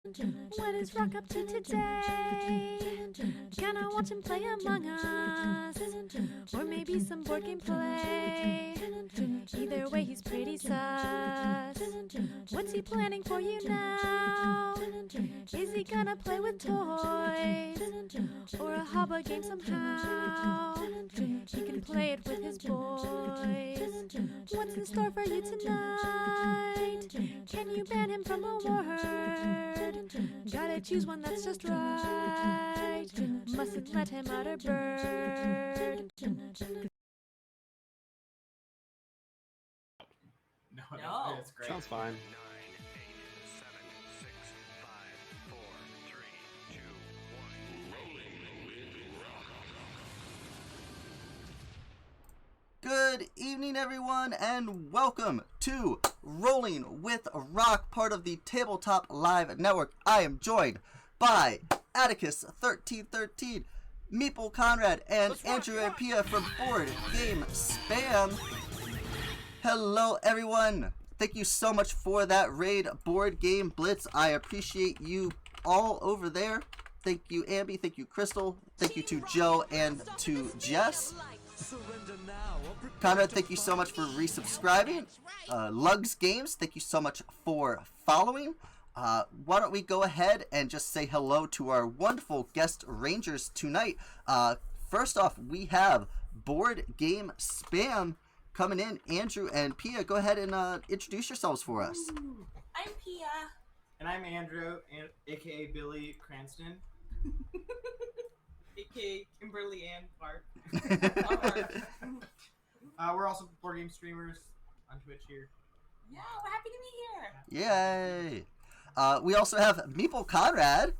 What is Rock up to today? Gonna watch him play Among Us, or maybe some board game play. Either way, he's pretty sus. What's he planning for you now? Is he gonna play with toys, or a hobba game somehow? He can play it with his boys. What's in store for you tonight? Can you ban him from a word? Gotta choose one that's just right. Mustn't let him utter bird. No, it's great. Sounds fine. Good evening, everyone, and welcome to Rolling with Rock, part of the Tabletop Live Network. I am joined by Atticus1313, Meeple Conrad, and Andrew and Pia from Board Game Spam. Hello, everyone. Thank you so much for that raid, Board Game Blitz. I appreciate you all over there. Thank you, Ambi. Thank you, Crystal. Thank you to Joe and to Jess. Conrad, thank you so much for resubscribing. Lugs Games, thank you so much for following. Why don't we go ahead and just say hello to our wonderful guest rangers tonight. First off, we have Board Game Spam coming in. Andrew and Pia, go ahead and introduce yourselves for us. I'm Pia. And I'm Andrew, aka Billy Cranston. aka Kimberly Ann Clark. We're also board game streamers on Twitch here. Yeah, we're happy to be here. Yay! We also have Meeple Conrad.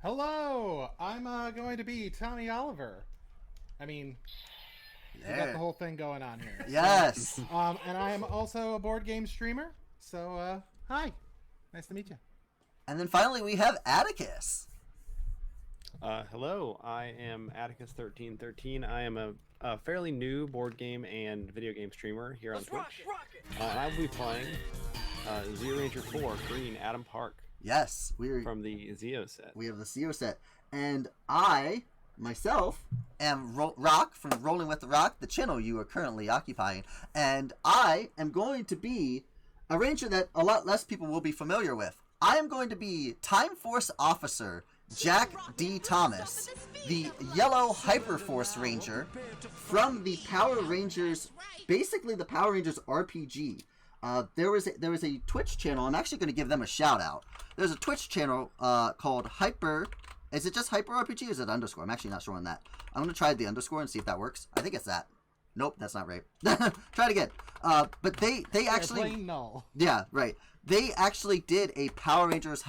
Hello, I'm going to be Tommy Oliver. I mean, we got the whole thing going on here. Yes. And I am also a board game streamer. So, hi, nice to meet you. And then finally, we have Atticus. Hello, I am Atticus1313. I am a fairly new board game and video game streamer here on Twitch. I will be playing Zeo Ranger 4, Green, Adam Park. Yes, we're from the Zeo set. We have the Zeo set. And I, myself, am Rock from Rolling with the Rock, the channel you are currently occupying. And I am going to be a ranger that a lot less people will be familiar with. I am going to be Time Force Officer Jack D. Thomas, the Yellow Hyperforce Ranger from the Power Rangers, basically the Power Rangers RPG. There was a Twitch channel. I'm actually going to give them a shout out. There's a Twitch channel called Hyper. Is it just Hyper RPG or is it underscore? I'm actually not sure on that. I'm going to try the underscore and see if that works. I think it's that. Nope, that's not right. Try it again. But they actually... Plain null. Yeah, right. They actually did a Power Rangers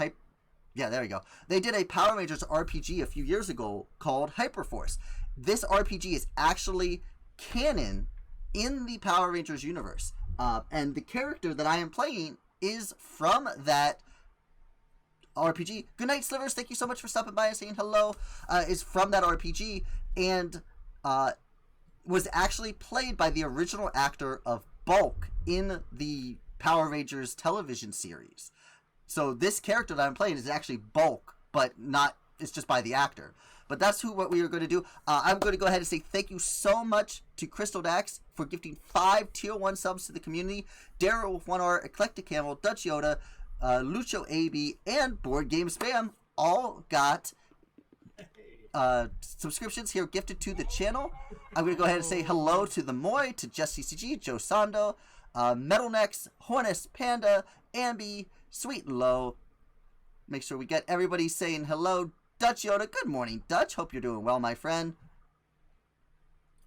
Yeah, there we go. They did a Power Rangers RPG a few years ago called Hyperforce. This RPG is actually canon in the Power Rangers universe. And the character that I am playing is from that RPG. Good night, Slivers. Thank you so much for stopping by and saying hello. Is from that RPG and was actually played by the original actor of Bulk in the Power Rangers television series. So this character that I'm playing is actually Bulk, but not, it's just by the actor. But that's what we are going to do. I'm going to go ahead and say thank you so much to Crystal Dax for gifting 5 Tier 1 subs to the community. Daryl with 1R, Eclectic Camel, Dutch Yoda, Lucho AB, and Board Game Spam all got subscriptions here gifted to the channel. I'm going to go ahead and say hello to the Moy, to Jess CCG, Joe Sando, Metalnex, Hornus, Panda, Ambi, Sweet and Low. Make sure we get everybody saying hello. Dutch Yoda, good morning, Dutch. Hope you're doing well, my friend.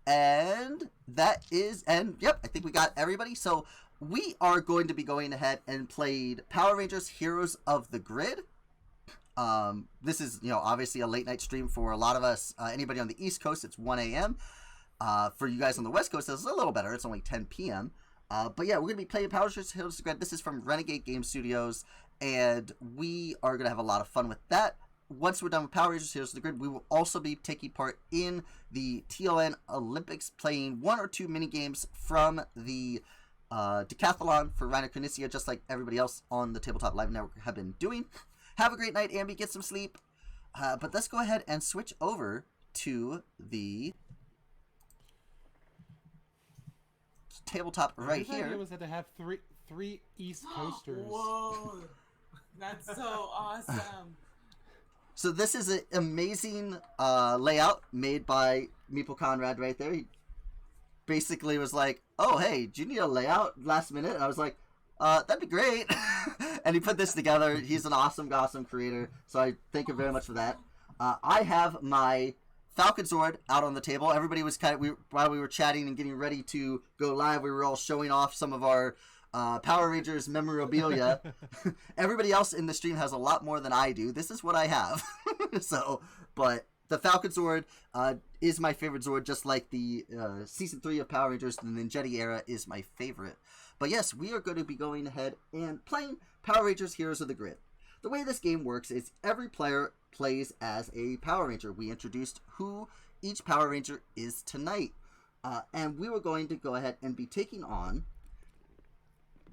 And that is, and yep, I think we got everybody. So we are going to be going ahead and played Power Rangers Heroes of the Grid. This is, obviously a late night stream for a lot of us. Anybody on the East Coast, it's 1 a.m. For you guys on the West Coast, it's a little better. It's only 10 p.m. But yeah, we're going to be playing Power Rangers Heroes of the Grid. This is from Renegade Game Studios, and we are going to have a lot of fun with that. Once we're done with Power Rangers Heroes of the Grid, we will also be taking part in the TLN Olympics, playing 1 or 2 mini games from the decathlon for Reiner Knizia, just like everybody else on the Tabletop Live Network have been doing. Have a great night, Ambi. Get some sleep. But let's go ahead and switch over to the tabletop right His here. idea was that to have three East Coasters. Whoa, that's so awesome. So this is an amazing layout made by Meeple Conrad right there. He basically was like, oh, hey, do you need a layout last minute? And I was like, that'd be great. And he put this together. He's an awesome creator. So I thank him very much for that. I have my Falcon Sword out on the table. Everybody was while we were chatting and getting ready to go live, we were all showing off some of our Power Rangers memorabilia. Everybody else in the stream has a lot more than I do. This is what I have. But the Falcon Sword is my favorite Zord, just like the Season 3 of Power Rangers, the Ninjetti era is my favorite. But yes, we are going to be going ahead and playing Power Rangers Heroes of the Grid. The way this game works is every player plays as a Power Ranger. We introduced who each Power Ranger is tonight. And we were going to go ahead and be taking on...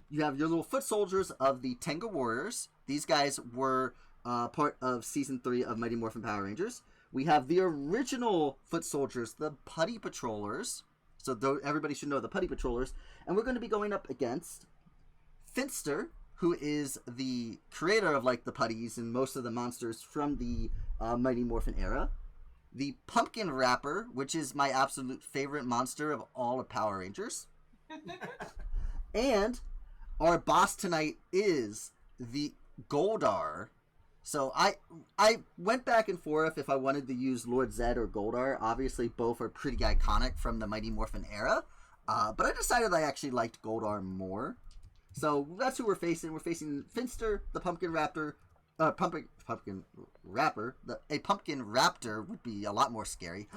You have your little foot soldiers of the Tenga Warriors. These guys were part of Season 3 of Mighty Morphin Power Rangers. We have the original foot soldiers, the Putty Patrollers. So everybody should know the Putty Patrollers. And we're going to be going up against Finster, who is the creator of like the putties and most of the monsters from the Mighty Morphin era. The Pumpkin Rapper, which is my absolute favorite monster of all of Power Rangers. And our boss tonight is the Goldar. So I went back and forth if I wanted to use Lord Zed or Goldar. Obviously, both are pretty iconic from the Mighty Morphin era. But I decided I actually liked Goldar more. So that's who we're facing. We're facing Finster, the Pumpkin Raptor. Pumpkin Rapper. A Pumpkin Raptor would be a lot more scary.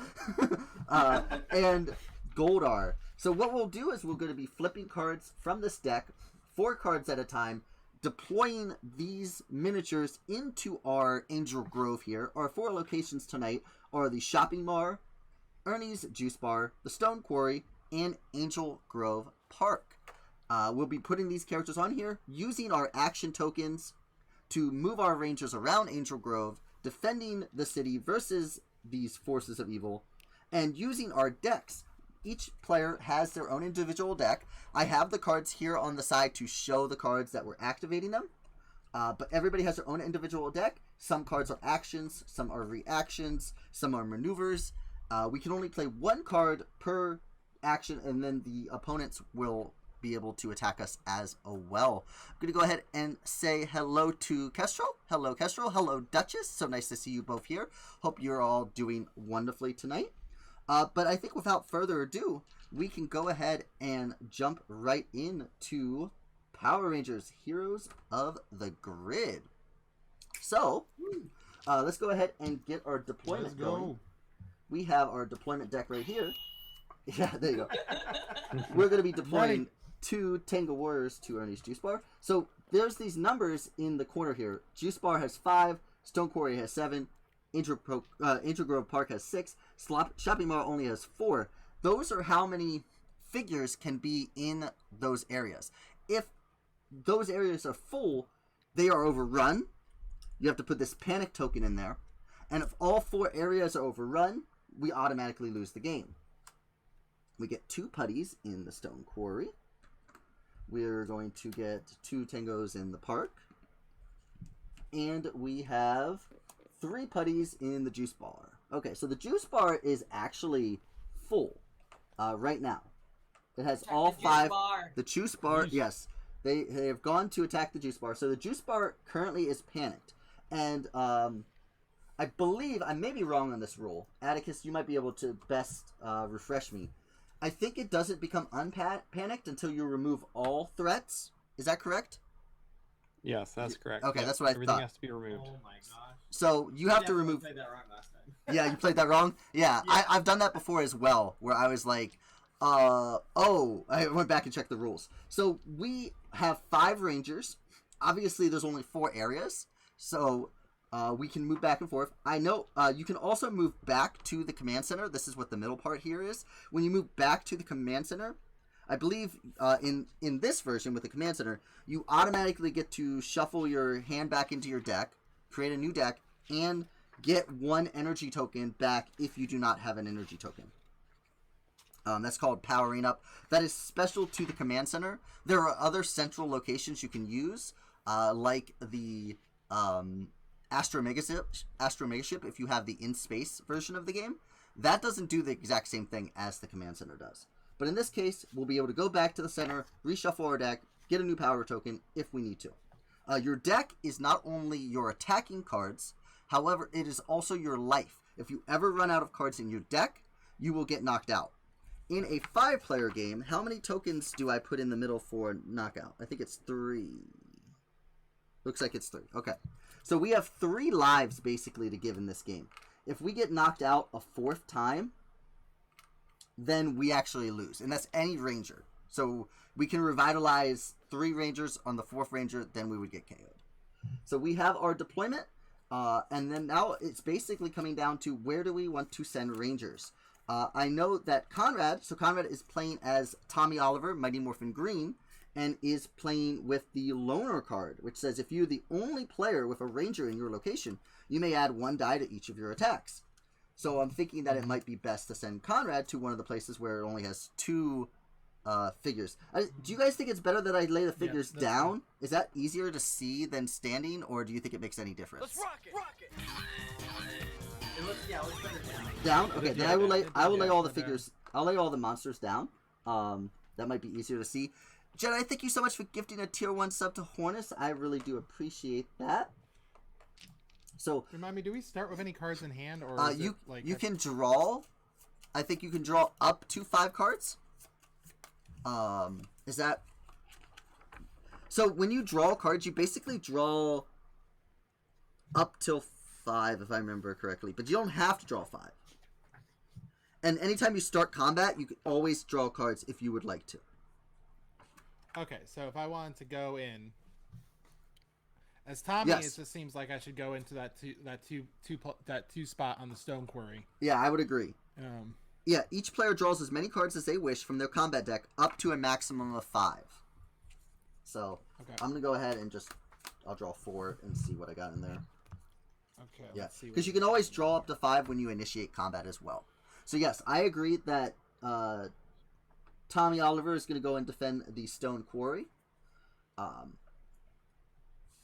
And Goldar. So what we'll do is we're going to be flipping cards from this deck, 4 cards at a time, deploying these miniatures into our Angel Grove here. Our 4 locations tonight are the Shopping Mall, Ernie's Juice Bar, the Stone Quarry, and Angel Grove Park. We'll be putting these characters on here, using our action tokens to move our Rangers around Angel Grove, defending the city versus these forces of evil, and using our decks. Each player has their own individual deck. I have the cards here on the side to show the cards that we're activating them. But everybody has their own individual deck. Some cards are actions, some are reactions, some are maneuvers. We can only play 1 card per action, and then the opponents will be able to attack us as well. I'm going to go ahead and say hello to Kestrel. Hello, Kestrel. Hello, Duchess. So nice to see you both here. Hope you're all doing wonderfully tonight. But I think without further ado, we can go ahead and jump right into Power Rangers Heroes of the Grid. So, let's go ahead and get our deployment going. We have our deployment deck right here. Yeah, there you go. We're going to be deploying 2 Tenga Warriors to Ernie's Juice Bar. So, there's these numbers in the corner here. Juice Bar has 5, Stone Quarry has 7, Angel Grove Park has 6. Shopping Mall only has 4. Those are how many figures can be in those areas. If those areas are full, they are overrun. You have to put this panic token in there. And if all 4 areas are overrun, we automatically lose the game. We get 2 putties in the Stone Quarry. We're going to get 2 Tangos in the park. And we have 3 putties in the Juice Bar. Okay, so the Juice Bar is actually full right now. It has all 5. The Juice Bar, yes. They have gone to attack the Juice Bar. So the Juice Bar currently is panicked. And I believe, I may be wrong on this rule. Atticus, you might be able to best refresh me. I think it doesn't become unpanicked until you remove all threats. Is that correct? Yes, that's correct. Okay, yeah, that's what I everything thought. has to be removed. Oh my gosh. So you have to remove... Played that wrong last time. Yeah, you played that wrong? Yeah, I've done that before as well, where I was like, I went back and checked the rules. So we have 5 Rangers. Obviously, there's only 4 areas, so we can move back and forth. I know you can also move back to the command center. This is what the middle part here is. When you move back to the command center, I believe in this version with the Command Center, you automatically get to shuffle your hand back into your deck, create a new deck, and get 1 energy token back if you do not have an energy token. That's called powering up. That is special to the Command Center. There are other central locations you can use, like the Astro Megaship if you have the in-space version of the game. That doesn't do the exact same thing as the Command Center does. But in this case, we'll be able to go back to the center, reshuffle our deck, get a new power token if we need to. Your deck is not only your attacking cards, however, it is also your life. If you ever run out of cards in your deck, you will get knocked out. In a 5-player game, how many tokens do I put in the middle for knockout? I think it's 3. Looks like it's 3. Okay. So we have 3 lives, basically, to give in this game. If we get knocked out a 4th time, then we actually lose. And that's any ranger. So we can revitalize 3 rangers on the 4th ranger, then we would get KO'd. So we have our deployment. And then now it's basically coming down to where do we want to send rangers. I know that Conrad is playing as Tommy Oliver, Mighty Morphin Green, and is playing with the Loner card, which says if you're the only player with a ranger in your location, you may add 1 die to each of your attacks. So I'm thinking that it might be best to send Conrad to one of the places where it only has 2 figures. Do you guys think it's better that I lay the figures down? Fine. Is that easier to see than standing, or do you think it makes any difference? Let's rock it. It looks better down. Down? Okay, then I will lay all the down. figures. I'll lay all the monsters down. That might be easier to see. Jedi, thank you so much for gifting a tier 1 sub to Hornus. I really do appreciate that. So Remind me, do we start with any cards in hand, or is you it like you can draw. I think you can draw up to 5 cards. Is that so? When you draw cards, you basically draw up till 5, if I remember correctly, but you don't have to draw 5. And anytime you start combat, you can always draw cards if you would like to. Okay, so if I wanted to go in as Tommy, Yes. it just seems like I should go into that two spot on the Stone Quarry. Yeah, I would agree. Um, Yeah, each player draws as many cards as they wish from their combat deck up to a maximum of 5. So Okay. I'm gonna go ahead and I'll draw 4 and see what I got in there. okay. Yeah, Let's see. because you can always draw up to 5 when you initiate combat as well. So yes, I agree that Tommy Oliver is going to go and defend the Stone Quarry.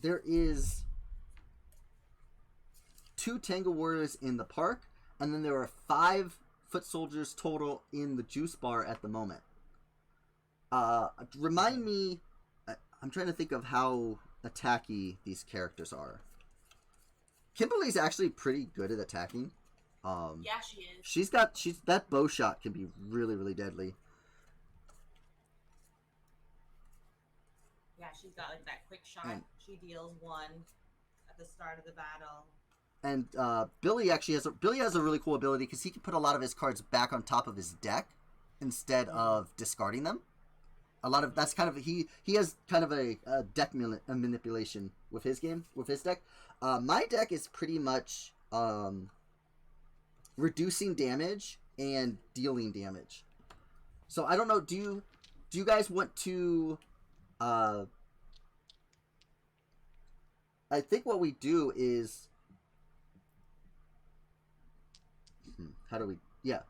There is 2 Tango Warriors in the park, and then there are 5 foot soldiers total in the juice bar at the moment. Remind me, I'm trying to think of how attacky these characters are. Kimberly's actually pretty good at attacking. Yeah, she is. That bow shot can be really, really deadly. Yeah, she's got like that quick shot. She deals 1 at the start of the battle. And Billy has a really cool ability because he can put a lot of his cards back on top of his deck instead of discarding them. He has kind of a deck manipulation with his deck. My deck is pretty much reducing damage and dealing damage. So I don't know. Do you guys want to? I think what we do is. How do we? Yeah.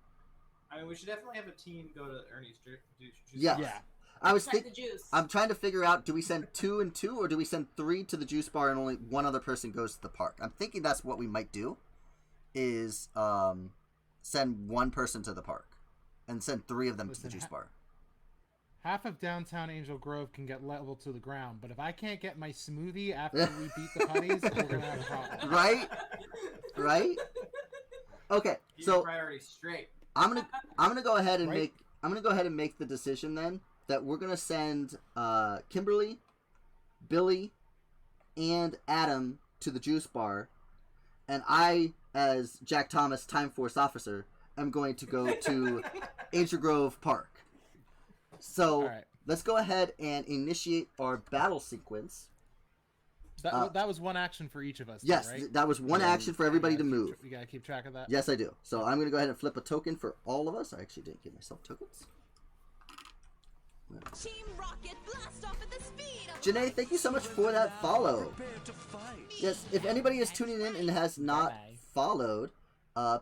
I mean, we should definitely have a team go to Ernie's juice. Yeah. Yeah. I was Check thinking. the juice. I'm trying to figure out: do we send 2 and 2, or do we send 3 to the juice bar and only 1 other person goes to the park? I'm thinking that's what we might do. Is send 1 person to the park, and send 3 of them to the Listen, juice bar. Half of downtown Angel Grove can get leveled to the ground, but if I can't get my smoothie after we beat the putties, we're gonna have a problem. Right? Right? Okay, Keep so your priorities straight. I'm gonna go ahead and Right. make the decision then that we're gonna send Kimberly, Billy, and Adam to the juice bar, and I, as Jack Thomas Time Force officer, am going to go to Angel Grove Park. So All right. let's go ahead and initiate our battle sequence. That was 1 action for each of us. Yes, though, right? that was 1 action for everybody to move. You gotta keep track of that. Yes, I do. So I'm going to go ahead and flip a token for all of us. I actually didn't give myself tokens. Team Rocket blast off at the speed of Janae, thank you so much for that follow. Yes, if anybody is tuning in and has not Bye-bye. followed,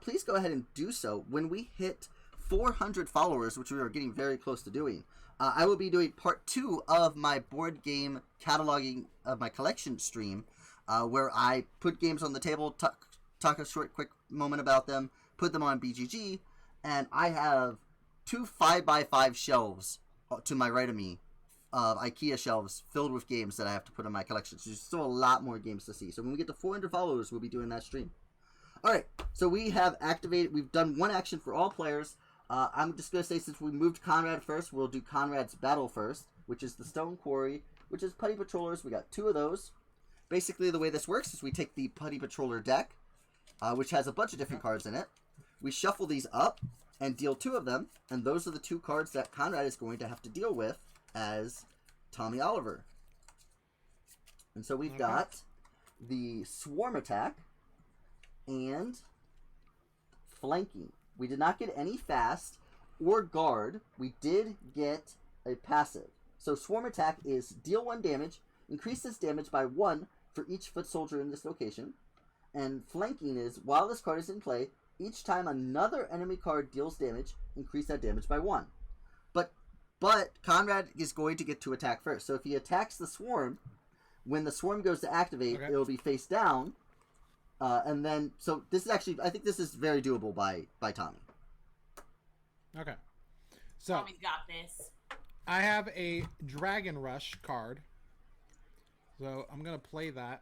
please go ahead and do so. When we hit 400 followers, which we are getting very close to doing, I will be doing part 2 of my board game cataloging of my collection stream, where I put games on the table, talk a short, quick moment about them, put them on BGG, and I have 2 5x5 shelves to my right of me, IKEA shelves filled with games that I have to put in my collection. So there's still a lot more games to see. So when we get to 400 followers, we'll be doing that stream. Alright, so we've done one action for all players. I'm just going to say, since we moved Conrad first, we'll do Conrad's battle first, which is the Stone Quarry, which is Putty Patrollers. We got 2 of those. Basically, the way this works is we take the Putty Patroller deck, which has a bunch of different cards in it. We shuffle these up and deal 2 of them, and those are the 2 cards that Conrad is going to have to deal with as Tommy Oliver. And so we've got the Swarm Attack and Flanking. We did not get any Fast or Guard. We did get a passive. So Swarm Attack is deal 1 damage, increase this damage by 1 for each foot soldier in this location. And Flanking is, while this card is in play, each time another enemy card deals damage, increase that damage by 1. But Conrad is going to get to attack first. So if he attacks the Swarm, when the Swarm goes to activate, it will be face down. And then, so this is actually, I think this is very doable by Tommy. Okay. So Tommy's got this. I have a Dragon Rush card. So I'm going to play that,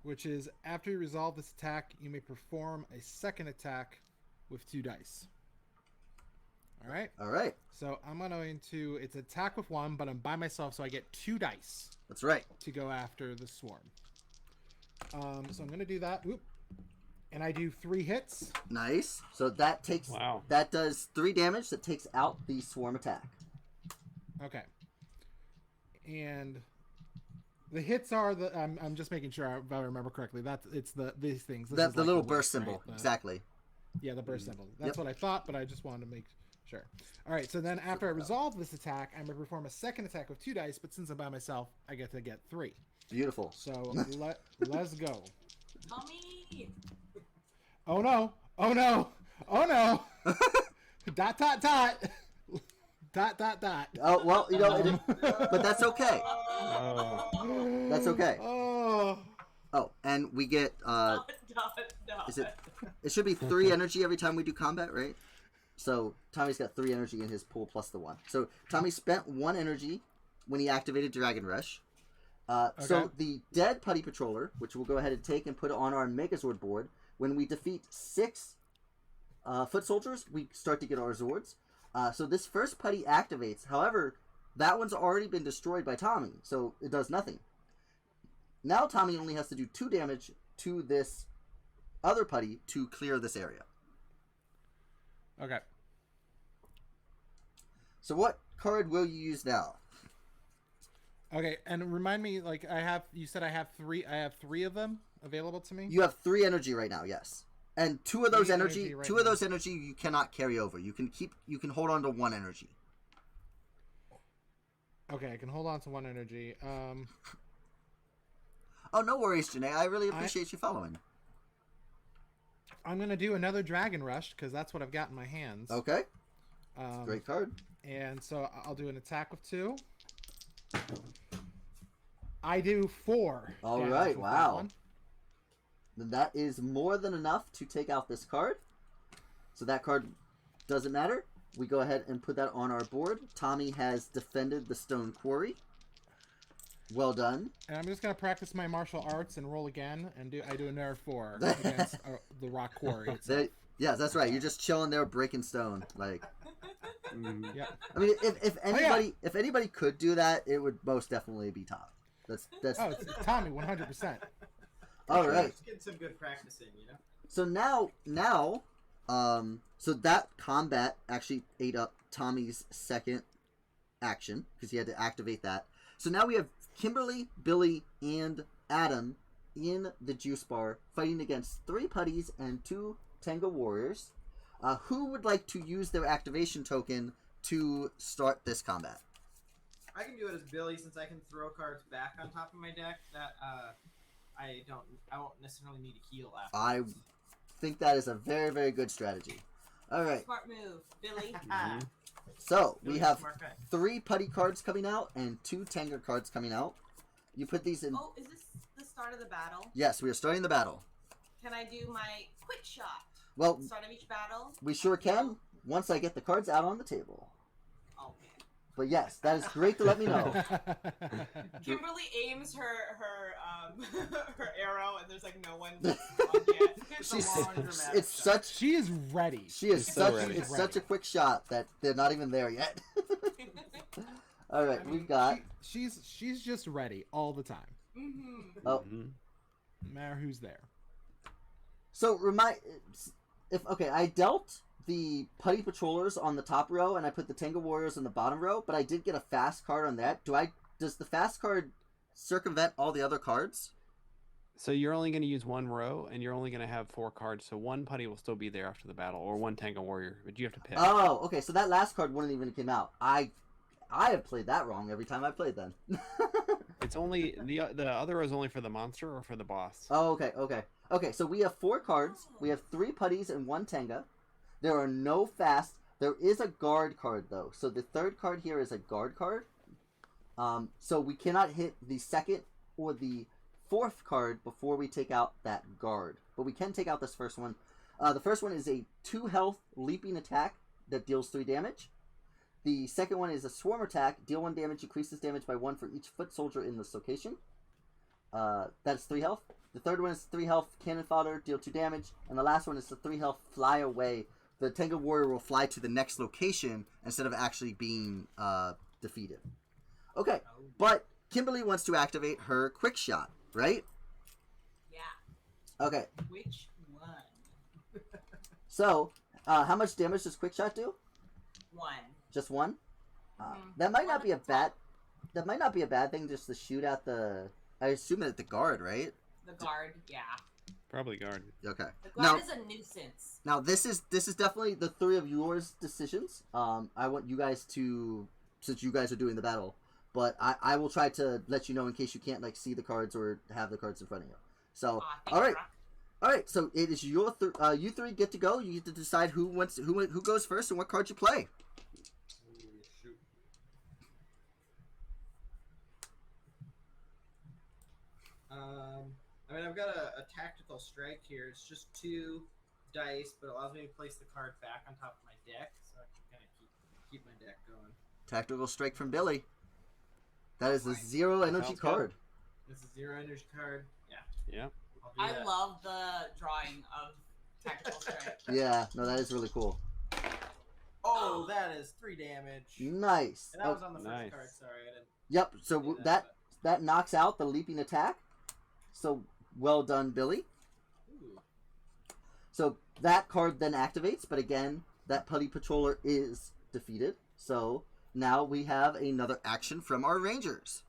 which is after you resolve this attack, you may perform a second attack with 2 dice. All right? All right. So I'm going to, it's attack with 1, but I'm by myself, so I get 2 dice. That's right. To go after the Swarm. So I'm going to do that. Whoop. And I do 3 hits. Nice. So that takes, that does 3 damage. That takes out the Swarm Attack. Okay. And the hits are the, I'm just making sure if I remember correctly. It's these things. This is the like little the burst whip, symbol. right? Exactly. Yeah, the burst symbol. That's what I thought, but I just wanted to make sure. All right, so then after I resolve this attack, I'm going to perform a second attack with 2 dice, but since I'm by myself, I get to get 3. Beautiful. So let's go. Tommy! Oh no! Oh no! Oh no! Dot dot dot! Dot dot dot. Oh, well, you know, but that's okay. That's okay. Oh. Oh, and we get, it should be 3 energy every time we do combat, right? So Tommy's got 3 energy in his pool plus the 1. So Tommy spent 1 energy when he activated Dragon Rush. So the dead Putty Patroller, which we'll go ahead and take and put on our Megazord board, when we defeat 6 foot soldiers, we start to get our Zords. So this first Putty activates. However, that one's already been destroyed by Tommy, so it does nothing. Now Tommy only has to do 2 damage to this other Putty to clear this area. Okay. So what card will you use now? Okay, and remind me, like you said I have 3 of them available to me? You have 3 energy right now, yes. And 2 of those energy you cannot carry over. You can hold on to 1 energy. Okay, I can hold on to 1 energy. Oh, no worries, Janae. I really appreciate you following. I'm going to do another Dragon Rush, because that's what I've got in my hands. Okay. Great card. And so I'll do an attack with 2. I do 4. All right, wow. That is more than enough to take out this card. So that card doesn't matter. We go ahead and put that on our board. Tommy has defended the Stone Quarry. Well done. And I'm just going to practice my martial arts and roll again, and I do another 4 against the Rock Quarry itself. Yeah, that's right. You're just chilling there breaking stone. Like, yeah. I mean, if anybody could do that, it would most definitely be Tommy. That's Oh, it's Tommy, 100%. All right. Just getting some good practice in, you know. So now, so that combat actually ate up Tommy's second action because he had to activate that. So now we have Kimberly, Billy, and Adam in the juice bar fighting against 3 putties and 2 Tenga warriors. Who would like to use their activation token to start this combat? I can do it as Billy since I can throw cards back on top of my deck that I won't necessarily need to heal after. I think that is a very, very good strategy. All right. Smart move, Billy. So we Billy's a have smart guy. 3 putty cards coming out and 2 Tenga cards coming out. You put these in. Oh, is this the start of the battle? Yes, we are starting the battle. Can I do my quick shot? Well, At the start of each battle? we sure can once I get the cards out on the table. Oh, man. But yes, that is great to let me know. Kimberly aims her her arrow, and there's like no one on yet. It's such. She is ready. She is so such. ready. It's such a quick shot that they're not even there yet. All right, we've got. She's just ready all the time. Mm-hmm. Oh, Mhm. No matter who's there. so I dealt the Putty Patrollers on the top row, and I put the Tenga Warriors on the bottom row, but I did get a fast card on that. Does the fast card circumvent all the other cards? So you're only going to use one row, and you're only going to have 4 cards. So one putty will still be there after the battle, or one Tango Warrior, but you have to pick. Oh, okay. So that last card wouldn't even come out. I have played that wrong every time I played then. It's only the other row is only for the monster or for the boss. Oh, okay. So we have 4 cards. We have 3 putties and 1 Tenga. There are no fast. There is a guard card though. So the 3rd card here is a guard card. So we cannot hit the 2nd or the 4th card before we take out that guard. But we can take out this first one. The first one is a 2 health leaping attack that deals 3 damage. The second one is a swarm attack. Deal 1 damage, increases damage by 1 for each foot soldier in this location. That's 3 health. The third one is 3 health cannon fodder, deal 2 damage. And the last one is the 3 health fly away. The Tenga Warrior will fly to the next location instead of actually being defeated. Okay, but Kimberly wants to activate her quick shot, right? Yeah. Okay, Which one? so how much damage does quick shot do? 1. Just 1? Mhm. That might not One be a at the top. That might not be a bad thing just to shoot at the. I assume at the guard, right? The guard, yeah. Probably guard. Okay. The Now, guard is a nuisance. now this is definitely the 3 of yours decisions. I want you guys to, since you guys are doing the battle, but I will try to let you know in case you can't like see the cards or have the cards in front of you. So Thanks, all right. Brock. All right, so it is your you 3 get to go. You get to decide who goes first and what card you play. Shoot. I mean, I've got a tactical strike here. It's just 2 dice, but it allows me to place the card back on top of my deck, so I can kind of keep my deck going. Tactical strike from Billy. That is a 0 energy Sounds good. card. It's a 0 energy card. Yeah. Yeah. I'll do I that. love the drawing of tactical strike. Yeah, no, that is really cool. Oh, that is 3 damage. Nice. And that was on the first Nice. card. Sorry, I didn't. Yep. So do that knocks out the leaping attack. So well done, Billy. Ooh. So that card then activates, but again, that Putty Patroller is defeated. So now we have another action from our Rangers.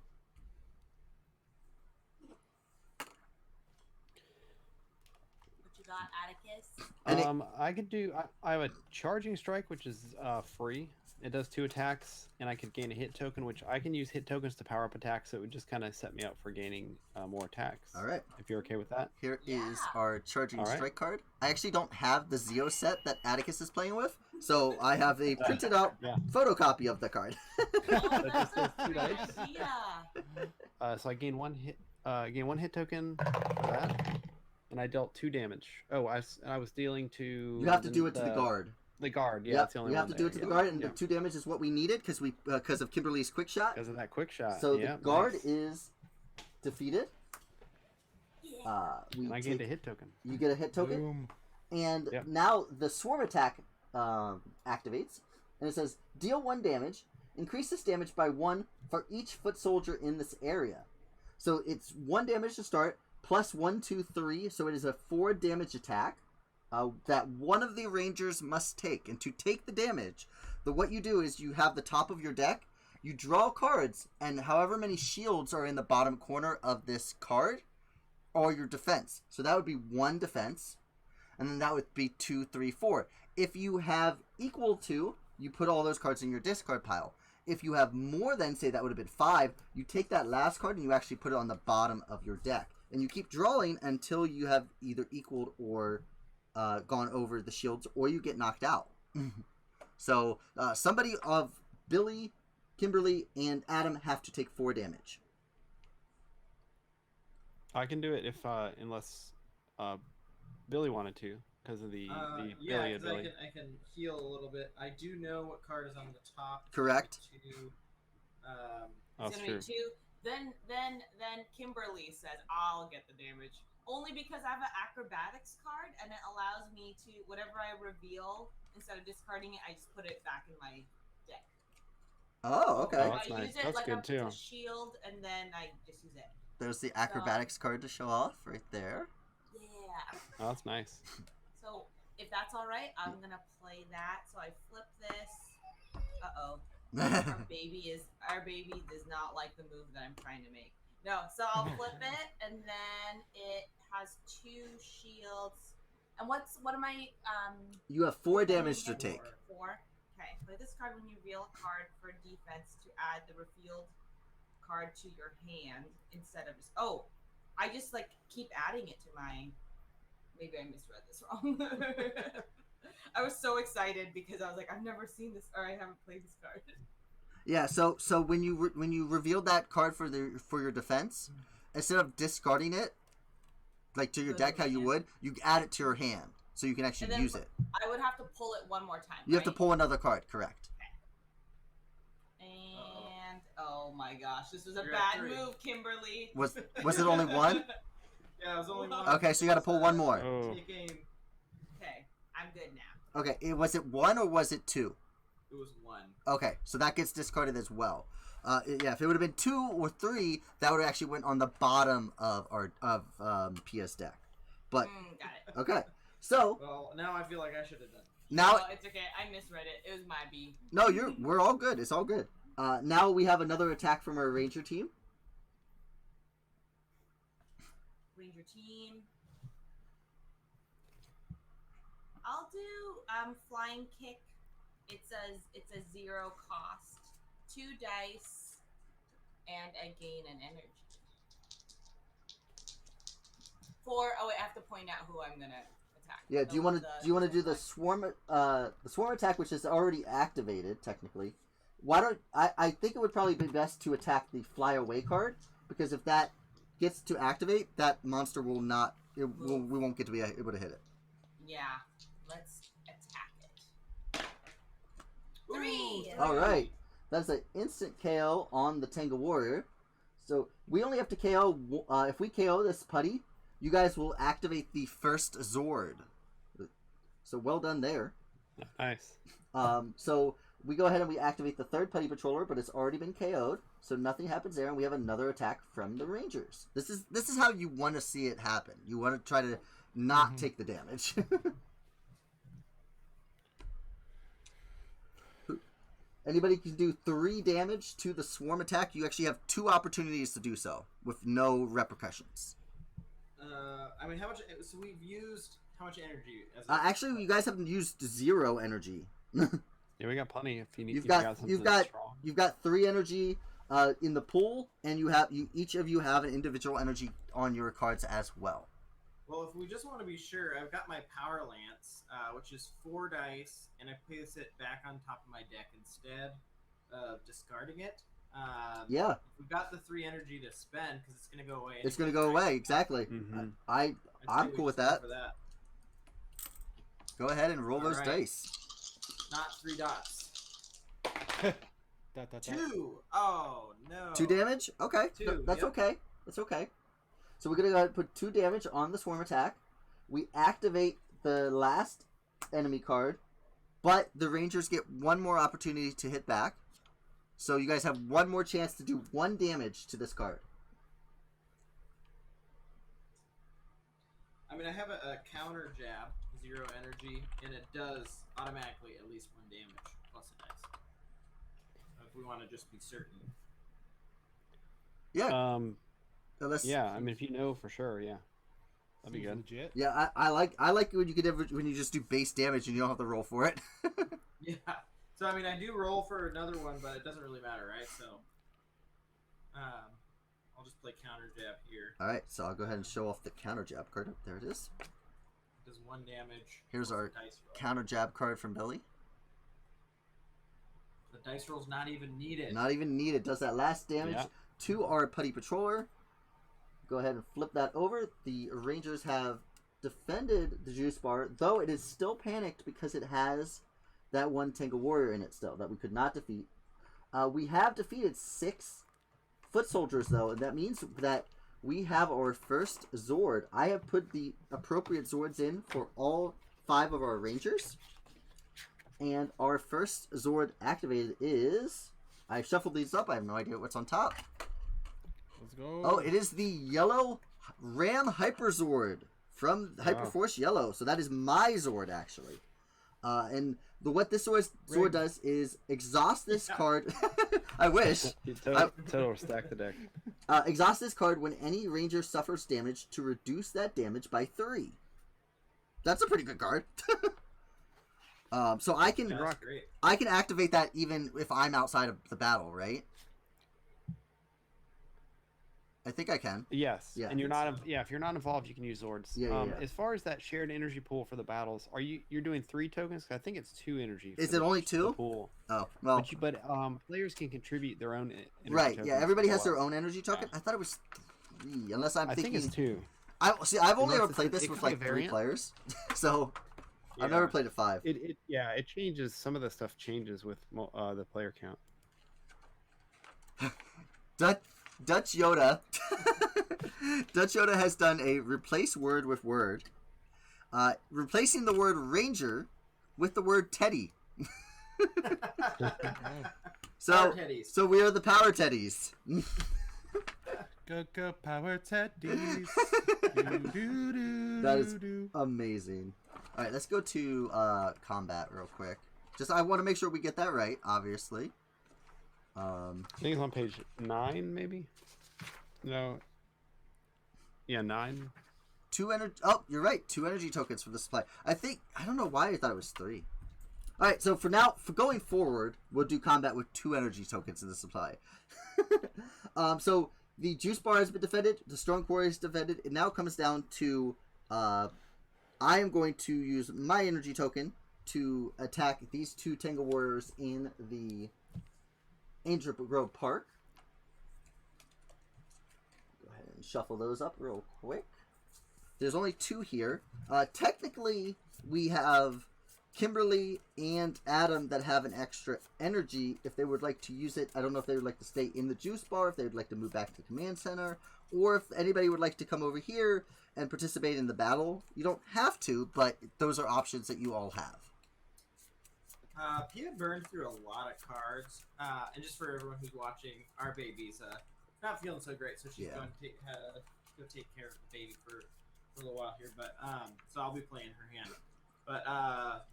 What you got, Atticus? And it- I could do. I have a charging strike, which is free. It does 2 attacks, and I could gain a hit token, which I can use hit tokens to power up attacks. So it would just kind of set me up for gaining more attacks. All right. If you're okay with that. Here is Yeah. our charging All right. strike card. I actually don't have the Zeo set that Atticus is playing with, so I have a printed out Yeah. photocopy of the card. That just says 2 Good dice. idea. So I gain 1 hit. Gain 1 hit token for that, and I dealt 2 damage. Oh, I was dealing to. You have to do it to the guard. The guard, yeah, Yep, that's the only you one. have to do it to the guard, and the 2 damage is what we needed because of Kimberly's quick shot. Because of that quick shot. So yeah, the guard nice. is defeated. And I gained a hit token. You get a hit token, Boom. and Yep. now the swarm attack activates, and it says deal 1 damage, increase this damage by 1 for each foot soldier in this area. So it's 1 damage to start, plus 1, 2, 3, so it is a 4 damage attack that one of the Rangers must take. And to take the damage, what you do is you have the top of your deck, you draw cards, and however many shields are in the bottom corner of this card are your defense. So that would be 1 defense, and then that would be 2, 3, 4. If you have equal to, you put all those cards in your discard pile. If you have more than, say that would have been 5, you take that last card and you actually put it on the bottom of your deck. And you keep drawing until you have either equaled or gone over the shields, or you get knocked out. So somebody of Billy, Kimberly, and Adam have to take 4 damage. I can do it if unless Billy wanted to, because of the yeah, Billy 'cause ability. I can heal a little bit. I do know what card is on the top. Correct. Oh, It's that's gonna true. be 2. Then Kimberly says I'll get the damage. Only because I have an acrobatics card and it allows me to whatever I reveal, instead of discarding it, I just put it back in my deck. Oh, okay. Oh, So that's I nice. use it That's like good, it's too. a shield, and then I just use it. There's the acrobatics card to show off right there. Yeah. Oh, that's nice. So if that's all right, I'm gonna play that. So I flip this. Our baby does not like the move that I'm trying to make. No, so I'll flip it, and then it has 2 shields. And what am I? You have 4 damage to take. 4. Okay. Play this card when you reveal a card for defense to add the revealed card to your hand instead of just. Oh, I just like keep adding it to my. Maybe I misread this wrong. I was so excited because I was like, I've never seen this, or I haven't played this card. Yeah, so when you revealed that card for your defense, instead of discarding it, like to your deck how you would, you add it to your hand so you can actually use it. I would have to pull it one more time. You have to pull another card, correct? And oh my gosh, this was a You're at bad 3. move, Kimberly. Was it only 1? Yeah, it was only 1. Okay, so you got to pull 1 more. Oh. Take aim. Okay, I'm good now. Okay, was it 1 or was it 2? It was 1. Okay, so that gets discarded as well. Yeah, if it would have been 2 or 3, that would have actually went on the bottom of our PS deck. But Got it. okay, so Well, now I feel like I should have done. now No, it's okay. I misread it. It was my B. no, we're all good. It's all good. Now we have another attack from our ranger team. Ranger team. I'll do flying kick. It's a 0 cost, 2 dice, and I gain an energy. 4. Oh wait, I have to point out who I'm gonna attack. Yeah, do you want to do the swarm attack, which is already activated technically? Why don't I think it would probably be best to attack the fly away card, because if that gets to activate, that monster will not. We won't get to be able to hit it. Yeah, let's attack it. 3. All right, that's an instant KO on the Tenga Warrior. So we only have to KO if we KO this putty. You guys will activate the first Zord. So well done there. Nice. So we go ahead and we activate the third Putty Patroller, but it's already been KO'd, so nothing happens there, and we have another attack from the Rangers. This is how you want to see it happen. You want to try to not take the damage. Anybody can do 3 damage to the swarm attack. You actually have 2 opportunities to do so with no repercussions. I mean, how much? So we've used how much energy? Actually, you guys haven't used 0 energy. Yeah, we got plenty. If you need, You've something that's strong. you've got 3 energy in the pool, and each of you have an individual energy on your cards as well. Well, if we just want to be sure, I've got my Power Lance, which is 4 dice, and I place it back on top of my deck instead of discarding it. Yeah. We've got the 3 energy to spend because it's going to go away. It's going to go away, exactly. Mm-hmm. I'm cool with that. For that. Go ahead and roll those Alright. dice. Not 3 dots. Dot. 2. Oh no. 2 damage? Okay. 2, That's yep. okay. That's okay. So we're going to go ahead and put 2 damage on the swarm attack. We activate the last enemy card, but the Rangers get 1 more opportunity to hit back. So you guys have 1 more chance to do 1 damage to this card. I mean, I have a counter jab, 0 energy, and it does automatically at least 1 damage plus a dice. If we want to just be certain. Yeah. Unless, Yeah, I mean, if you know for sure, yeah, that'd be good. Legit. Yeah, I like when you just do base damage and you don't have to roll for it. Yeah. So I mean, I do roll for another one, but it doesn't really matter, right? So, I'll just play counter jab here. All right, so I'll go ahead and show off the counter jab card. Oh, there it is. It does 1 damage. Here's our dice roll. counter jab card from Billy. The dice roll's not even needed. Not even needed. Does that last damage to our Putty Patroller. Go ahead and flip that over. The Rangers have defended the juice bar, though it is still panicked because it has that one Tenga Warrior in it still that we could not defeat. We have defeated 6 foot soldiers, though, and that means that we have our first Zord. I have put the appropriate Zords in for all 5 of our Rangers. And our first Zord activated is... I shuffled these up. I have no idea what's on top. Let's go. Oh, it is the yellow Ram Hyper Zord from Hyperforce Yellow. So that is my Zord, actually. And what this Zord does is exhaust this card. I wish. Total stack the deck. Exhaust this card when any ranger suffers damage to reduce that damage by 3. That's a pretty good card. So I can activate that even if I'm outside of the battle, right? I think I can. Yes. Yeah. And you're not. If you're not involved, you can use Zords. Yeah. As far as that shared energy pool for the battles, you're doing 3 tokens? I think it's 2 energy. Is it only 2? Pool. Oh well. But players can contribute their own. Right. Tokens Yeah. Everybody has their own energy token. Yeah. I thought it was 3. Unless I'm thinking. I think it's 2. I've only ever Unless played this it with could be like a 3 variant. players, so Yeah. I've never played it 5. It changes. Some of the stuff changes with the player count. Dutch Yoda. Dutch Yoda has done a replace word with word, replacing the word ranger with the word teddy. So we are the power teddies. Go power teddies. That is amazing. All right, let's go to combat real quick. I want to make sure we get that right, obviously. I think it's on page 9, maybe. No. Yeah, 9. 2 energy. Oh, you're right. 2 energy tokens for the supply. I don't know why I thought it was 3. All right, so for going forward, we'll do combat with 2 energy tokens in the supply. So the juice bar has been defended. The strong quarry is defended. It now comes down to I am going to use my energy token to attack these 2 Tenga Warriors in the Angel Grove Park. Go ahead and shuffle those up real quick. There's only 2 here. Technically, we have Kimberly and Adam that have an extra energy if they would like to use it. I don't know if they would like to stay in the juice bar, if they would like to move back to the command center, or if anybody would like to come over here and participate in the battle. You don't have to, but those are options that you all have. Pia burned through a lot of cards, and just for everyone who's watching, our baby's not feeling so great, so she's going to go take care of the baby for a little while here. But so I'll be playing her hand. But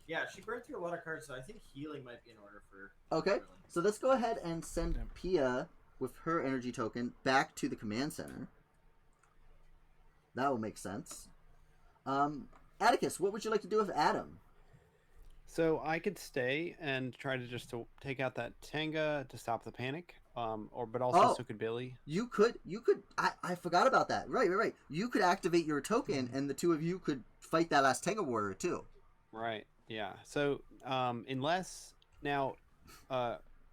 yeah, she burned through a lot of cards, so I think healing might be in order for. Okay, so let's go ahead and send Pia with her energy token back to the command center. That will make sense. Atticus, what would you like to do with Adam? So I could stay and try to take out that Tenga to stop the panic, but also so could Billy. You could. I forgot about that. Right. You could activate your token, and the 2 of you could fight that last Tenga Warrior too. Right. Yeah. So unless now,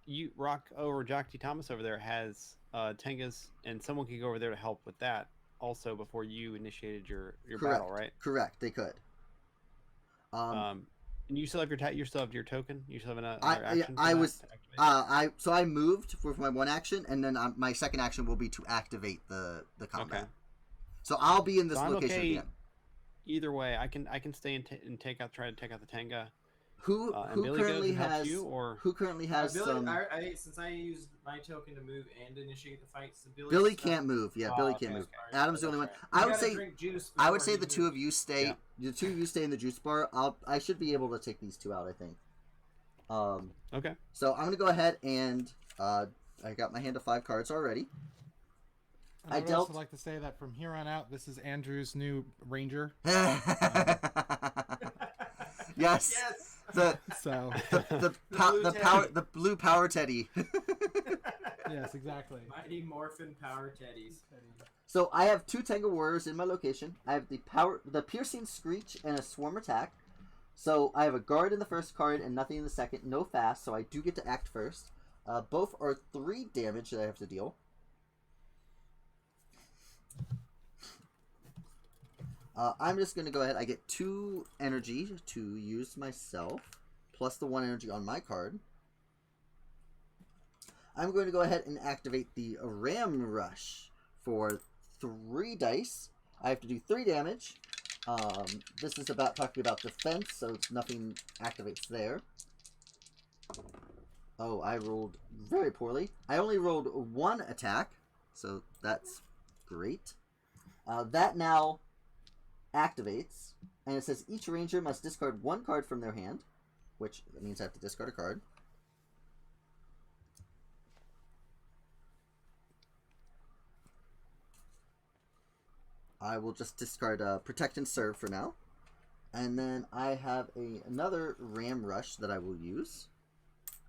you Rock over Jockey Thomas over there has Tengas, and someone could go over there to help with that also before you initiated your battle, right? Correct. They could. And you still have your token. You still have another action. So I moved with my 1 action, and then my second action will be to activate the combat. Okay. So I'll be in this I'm location okay. again. Either way, I can stay and try to take out the Tenga. Who currently has you, or who currently has Billy, some? Since I used my token to move and initiate the fight, so Billy can't move. Yeah, Billy can't move. Sorry. Adam's the only one. I would say the 2 of you stay. Yeah. The 2 of you stay in the juice bar. I should be able to take these 2 out, I think. Okay. So I'm gonna go ahead and I got my hand of 5 cards already. I would also like to say that from here on out, this is Andrew's new ranger. Yes. the So the blue power teddy. yes, exactly. Mighty Morphin Power Teddies. So I have 2 Tango Warriors in my location. I have the Piercing Screech and a Swarm Attack. So I have a guard in the first card and nothing in the second. No fast, so I do get to act first. Both are 3 damage that I have to deal. I'm just going to go ahead. I get 2 energy to use myself, plus the 1 energy on my card. I'm going to go ahead and activate the Ram Rush for 3 dice. I have to do 3 damage. This is about talking about defense, so nothing activates there. Oh, I rolled very poorly. I only rolled 1 attack, so that's great. That now activates, and it says each ranger must discard 1 card from their hand, which means I have to discard a card. I will just discard Protect and Serve for now. And then I have another Ram Rush that I will use.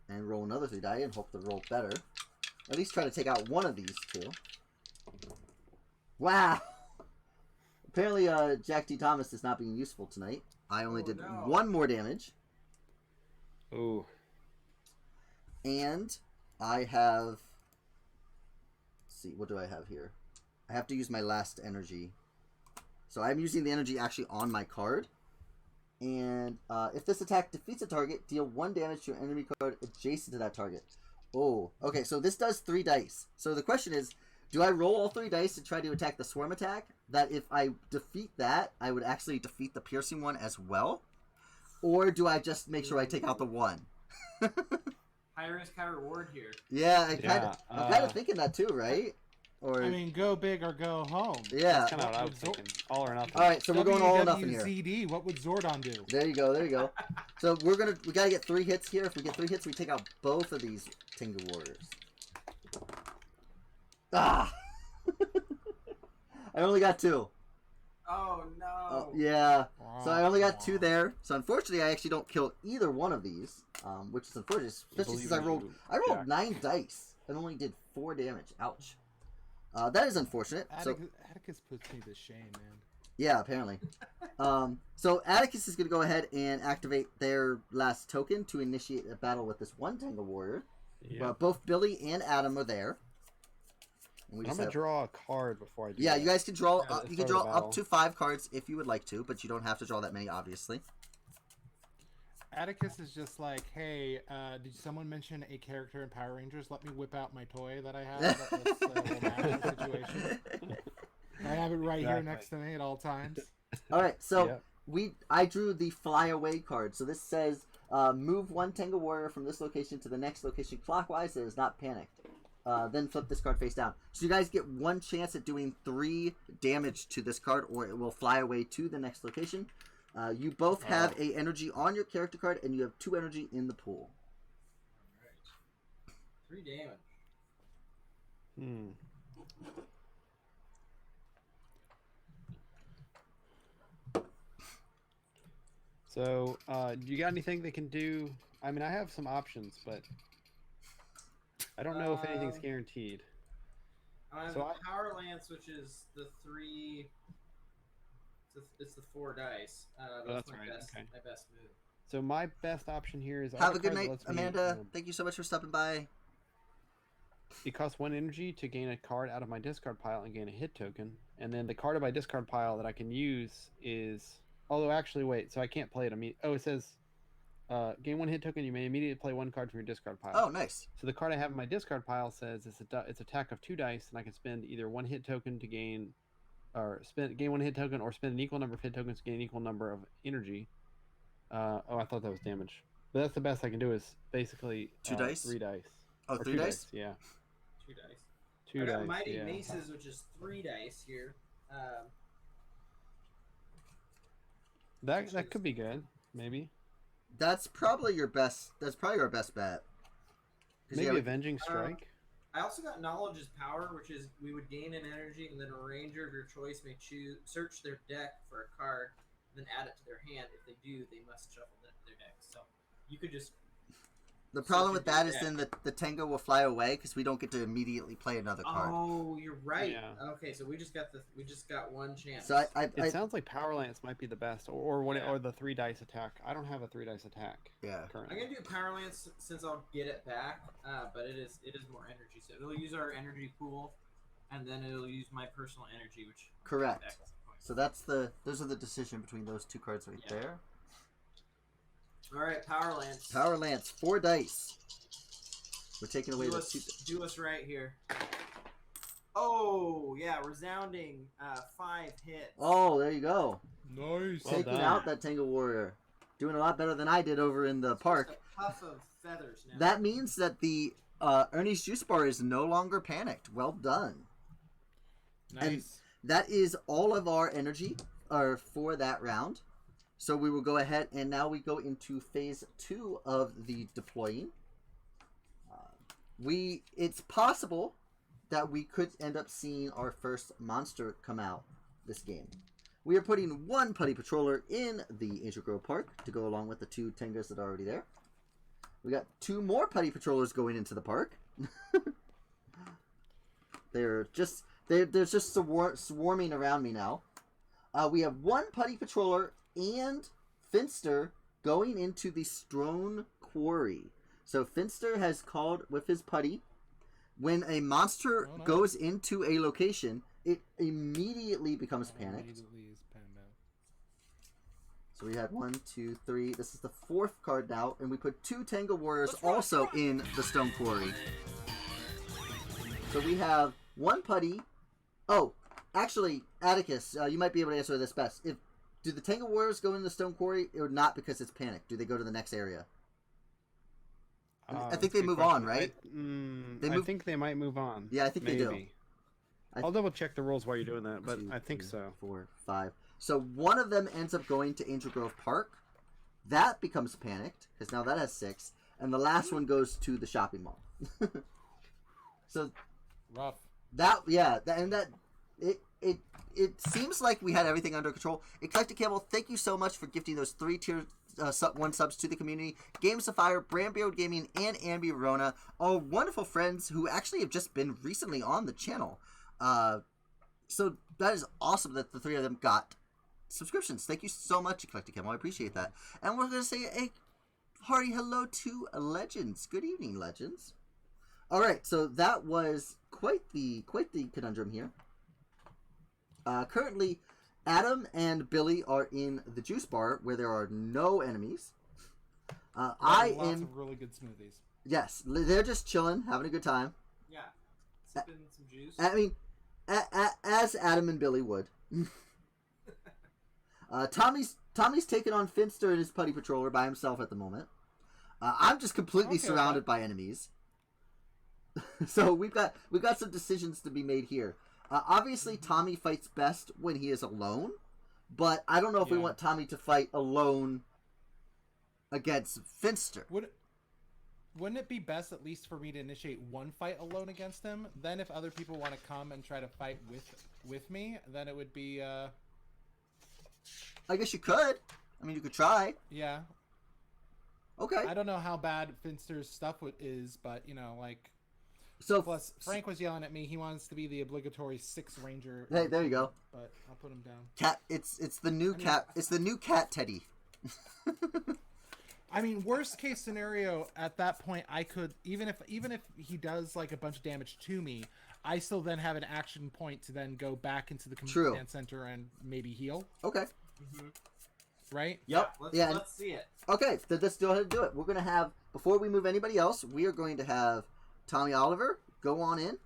And roll another 3 die and hope to roll better. At least try to take out one of these 2. Wow! Apparently Jack T. Thomas is not being useful tonight. I only did 1 more damage. Ooh. And I have... Let's see, what do I have here? I have to use my last energy. So I'm using the energy actually on my card. And if this attack defeats a target, deal 1 damage to an enemy card adjacent to that target. Oh, okay, so this does 3 dice. So the question is, do I roll all 3 dice to try to attack the swarm attack? That if I defeat that, I would actually defeat the piercing one as well? Or do I just make sure I take out the 1? High risk, high reward here. Yeah, I'm kind of thinking that too, right? Or I mean, go big or go home. Yeah. That's kind of what I was thinking. All or nothing. All right, so we're going all or nothing here. WWZD, what would Zordon do? There you go. There you go. So we gotta get 3 hits here. If we get 3 hits, we take out both of these Tengu Warriors. Ah! I only got 2. Oh no. Yeah. So I only got 2 there. So unfortunately, I actually don't kill either one of these, which is unfortunate, especially since I rolled 9 dice and only did 4 damage. Ouch. That is unfortunate. Atticus puts me to shame, man. Yeah, apparently. So Atticus is going to go ahead and activate their last token to initiate a battle with this one Tango Warrior. Yep. Both Billy and Adam are there. And I'm gonna draw a card before I do. Yeah, that. you guys can draw. You can draw the up to 5 cards if you would like to, but you don't have to draw that many, obviously. Atticus is just like, hey, did someone mention a character in Power Rangers? Let me whip out my toy that I have. That's the situation. I have it right here next to me at all times. All right, so I drew the Fly Away card. So this says, move 1 Tango Warrior from this location to the next location clockwise that is not panicked. Then flip this card face down. So you guys get 1 chance at doing 3 damage to this card, or it will fly away to the next location. You both have a energy on your character card, and you have 2 energy in the pool. All right. 3 damage. So, do you got anything they can do? I mean, I have some options, but I don't know if anything's guaranteed. I have the Power Lance, which is the 3. It's the 4 dice. That's my right. my best move. So my best option here is have a good night, Amanda. Thank you so much for stopping by. It costs 1 energy to gain a card out of my discard pile and gain a hit token, and then the card of my discard pile that I can use is. Although actually, wait. So I can't play it immediately. Oh, it says, gain 1 hit token. You may immediately play 1 card from your discard pile. Oh, nice. So the card I have in my discard pile says it's attack of 2 dice, and I can spend either 1 hit token to gain, or gain 1 hit token, or spend an equal number of hit tokens to gain an equal number of energy. Oh, I thought that was damage. But that's the best I can do is basically 2 dice? 3 dice. Oh, or 3 dice? Yeah. 2 dice. 2 I dice. got Mighty yeah. Maces, which is 3 dice here. That could be good, maybe. That's probably your best. That's probably our best bet. Maybe Avenging Strike. I also got Knowledge is Power, which is we would gain an energy, and then a ranger of your choice may search their deck for a card. then add it to their hand. If they do, they must shuffle their deck. So you could just. The problem with that is deck. then the Tenga will fly away because we don't get to immediately play another card. Oh, you're right. Yeah. Okay, so we just got one chance. So It sounds like Power Lance might be the best, or the 3 dice attack. I don't have a 3 dice attack. Yeah. I'm Currently. gonna do Power Lance since I'll get it back, but it is more energy, so it'll use our energy pool, and then it'll use my personal energy, which Correct. back at some point. So those are the decision between those 2 cards right there. All right, Power Lance. Power Lance, 4 dice. We're taking away the 2. Do us right here. Oh yeah, resounding 5 hits. Oh, there you go. Nice. Well Taking done. out that Tenga Warrior. Doing a lot better than I did over in the park. Just a puff of feathers now. That means that the Ernie's Juice Bar is no longer panicked. Well done. Nice. That is all of our energy for that round. So we will go ahead and now we go into phase 2 of the deploying. It's possible that we could end up seeing our first monster come out this game. We are putting 1 Putty Patroller in the Angel Grove Park to go along with the 2 Tengas that are already there. We got 2 more Putty Patrollers going into the park. they're just swarming around me now. We have 1 Putty Patroller and Finster going into the Stone Quarry. So Finster has called with his putty. When a monster goes into a location, it immediately becomes panicked. So we had 1, 2, 3. This is the 4th card now, and we put 2 Tenga Warriors also in the Stone Quarry. So we have 1 putty. Oh, actually, Atticus, you might be able to answer this best. Do the Tenga Warriors go in the Stone Quarry or not because it's panicked? Do they go to the next area? I think they move on, right? I think they might move on. Yeah, I think they do. I'll double check the rules while you're doing that, but 2, I think 3, so. 4, 5. So one of them ends up going to Angel Grove Park. That becomes panicked because now that has 6, and the last one goes to the shopping mall. So rough. It seems like we had everything under control. Eclectic Campbell, thank you so much for gifting those 3 tier 1 subs to the community. Games of Fire, Brandbeard Gaming, and Ambi Rona, all wonderful friends who actually have just been recently on the channel. So that is awesome that the 3 of them got subscriptions. Thank you so much, Eclectic Campbell. I appreciate that. And we're going to say a hearty hello to Legends. Good evening, Legends. All right, so that was quite the conundrum here. Currently, Adam and Billy are in the juice bar where there are no enemies. Lots of really good smoothies. Yes, they're just chilling, having a good time. Yeah, sipping some juice. I mean, as Adam and Billy would. Tommy's taking on Finster and his Putty Patroller by himself at the moment. I'm just completely surrounded by enemies. So we've got some decisions to be made here. Obviously, Tommy fights best when he is alone, but I don't know if we want Tommy to fight alone against Finster. Wouldn't it be best at least for me to initiate 1 fight alone against him? Then if other people want to come and try to fight with me, then it would be... I guess you could. I mean, you could try. Yeah. Okay. I don't know how bad Finster's stuff is, but, like... So plus, Frank was yelling at me. He wants to be the obligatory 6 ranger. Hey, there you go. But I'll put him down. Cat, it's the new cat. It's the new cat Teddy. I mean, worst case scenario at that point, I could even if he does like a bunch of damage to me, I still then have an action point to then go back into the command center and maybe heal. Okay. Right? Yep. Let's see it. Okay, then let's go ahead and do it. We're gonna have, before we move anybody else, we are going to have Tommy Oliver go on in.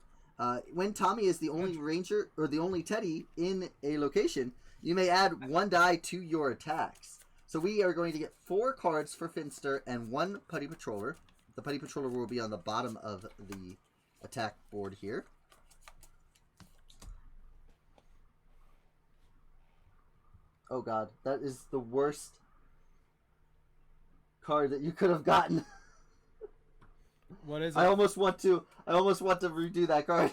When Tommy is the only ranger or the only Teddy in a location, you may add 1 die to your attacks. So we are going to get 4 cards for Finster and 1 Putty Patroller. The Putty Patroller will be on the bottom of the attack board here. Oh god, that is the worst card that you could have gotten. What is it? I almost want to redo that card.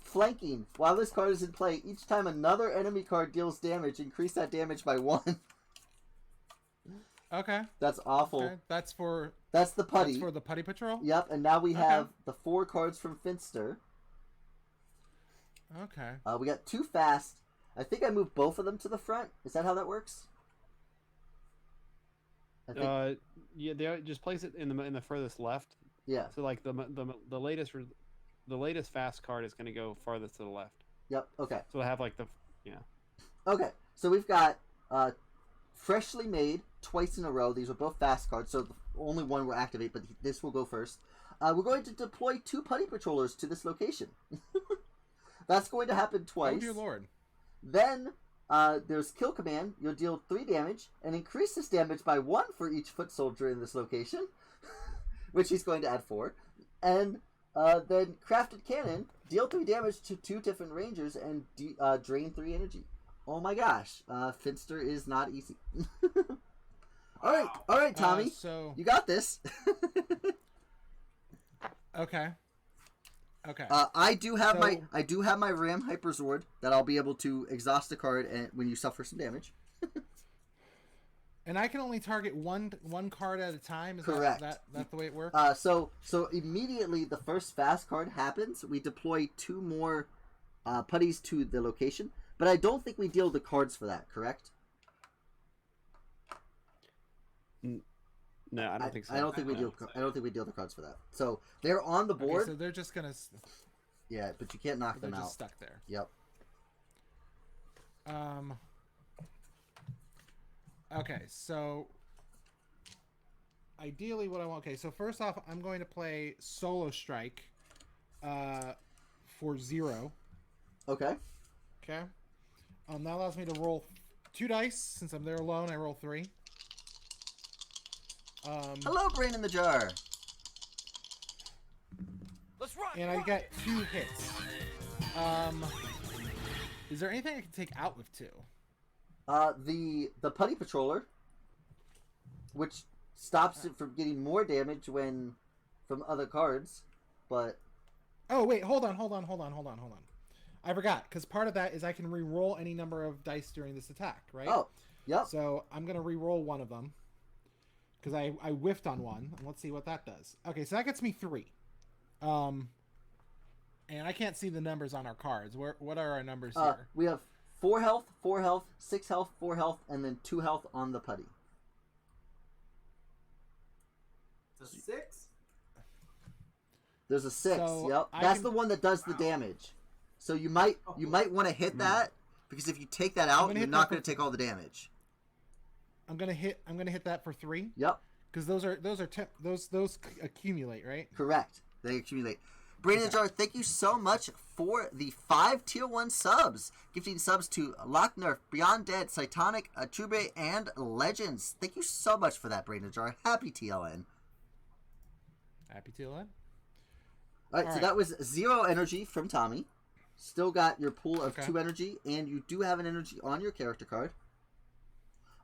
Flanking. While this card is in play, each time another enemy card deals damage, increase that damage by 1. Okay. That's awful. Okay. That's the putty. That's for the putty patrol? Yep, and now we have the 4 cards from Finster. Okay. We got 2 fast. I think I moved both of them to the front. Is that how that works? Yeah, they just place it in the furthest left. Yeah. So like the latest fast card is going to go farthest to the left. Yep. Okay. So we'll have like Okay. So we've got freshly made twice in a row. These are both fast cards, so only one will activate, but this will go first. We're going to deploy 2 putty patrollers to this location. That's going to happen twice. Oh dear lord. Then there's kill command. You'll deal 3 damage and increase this damage by 1 for each foot soldier in this location, which he's going to add 4. And then crafted cannon, deal 3 damage to 2 different rangers and drain 3 energy. Oh my gosh, Finster is not easy. all right, Tommy. So you got this. Okay. Okay. I do have my Ram Hyperzord that I'll be able to exhaust a card and when you suffer some damage. And I can only target one card at a time. Is Correct. That's the way it works? So immediately the first fast card happens, we deploy 2 more putties to the location, but I don't think we deal the cards for that. Correct? No, I don't think so. I don't think we deal. I don't think we deal the cards for that. So they're on the board. Okay, so they're just gonna. Yeah, but you can't knock them they're out. Just stuck there. Yep. Okay, so ideally what I want... Okay, so first off, I'm going to play Solo Strike for 0. Okay. Okay. That allows me to roll 2 dice. Since I'm there alone, I roll 3. Hello, Brain in the Jar. Let's run, and I get 2 hits. Is there anything I can take out with 2? The Putty Patroller, which stops it from getting more damage from other cards, but... Oh, wait, hold on. I forgot, because part of that is I can re-roll any number of dice during this attack, right? Oh, yep. So I'm going to re-roll one of them, because I whiffed on one. Let's see what that does. Okay, so that gets me 3. And I can't see the numbers on our cards. What are our numbers here? We have 4 health, 6 health, 4 health, and then 2 health on the putty. So 6? There's a 6. So yep, that's the one that does the damage. So you might want to hit that, because if you take that out, you're not going to take all the damage. I'm gonna hit that for 3. Yep. Because those accumulate, right? Correct. They accumulate. Brandon Jar, thank you so much for the 5 Tier 1 subs. Gifting subs to Lochner, Beyond Dead, Cytonic, Atrube, and Legends. Thank you so much for that, Brandon Jar. Happy TLN. Happy TLN. Alright, so that was 0 energy from Tommy. Still got your pool of 2 energy, and you do have an energy on your character card.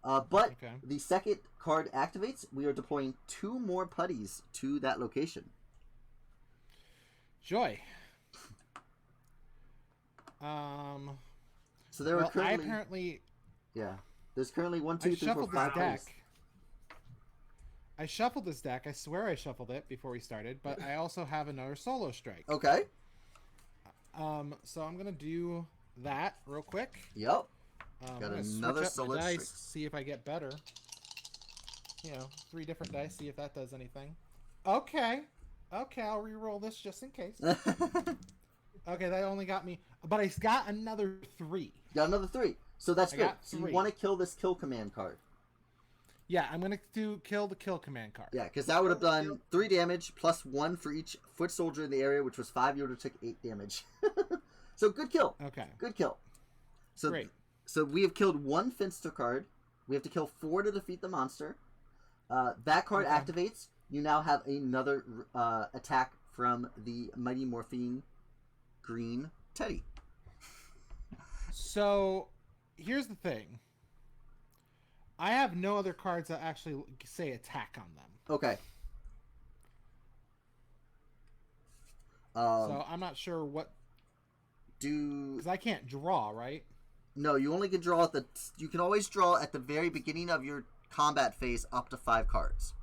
But the second card activates. We are deploying 2 more putties to that location. Joy. So there are currently... Yeah. There's currently 1, 2, 3, 4, 5 putties. I shuffled this deck. I swear I shuffled it before we started, but I also have another Solo Strike. Okay. So I'm gonna do that real quick. Yep. Got another Solo Strike. Dice, see if I get better. 3 different dice, see if that does anything. Okay, I'll re-roll this just in case. Okay, that only got me... But I got another 3. Got another 3. So that's good. So you want to kill this kill command card. Yeah, I'm going to kill the kill command card. Yeah, because that would have done 3 damage plus 1 for each foot soldier in the area, which was 5. You would have took 8 damage. So good kill. Okay. Good kill. So, great. So we have killed 1 Finster card. We have to kill 4 to defeat the monster. That card activates. You now have another attack from the Mighty Morphine Green Teddy. So, here's the thing. I have no other cards that actually say attack on them. Okay. So, I'm not sure what do. Because I can't draw, right? No, you only can draw You can always draw at the very beginning of your combat phase up to 5 cards.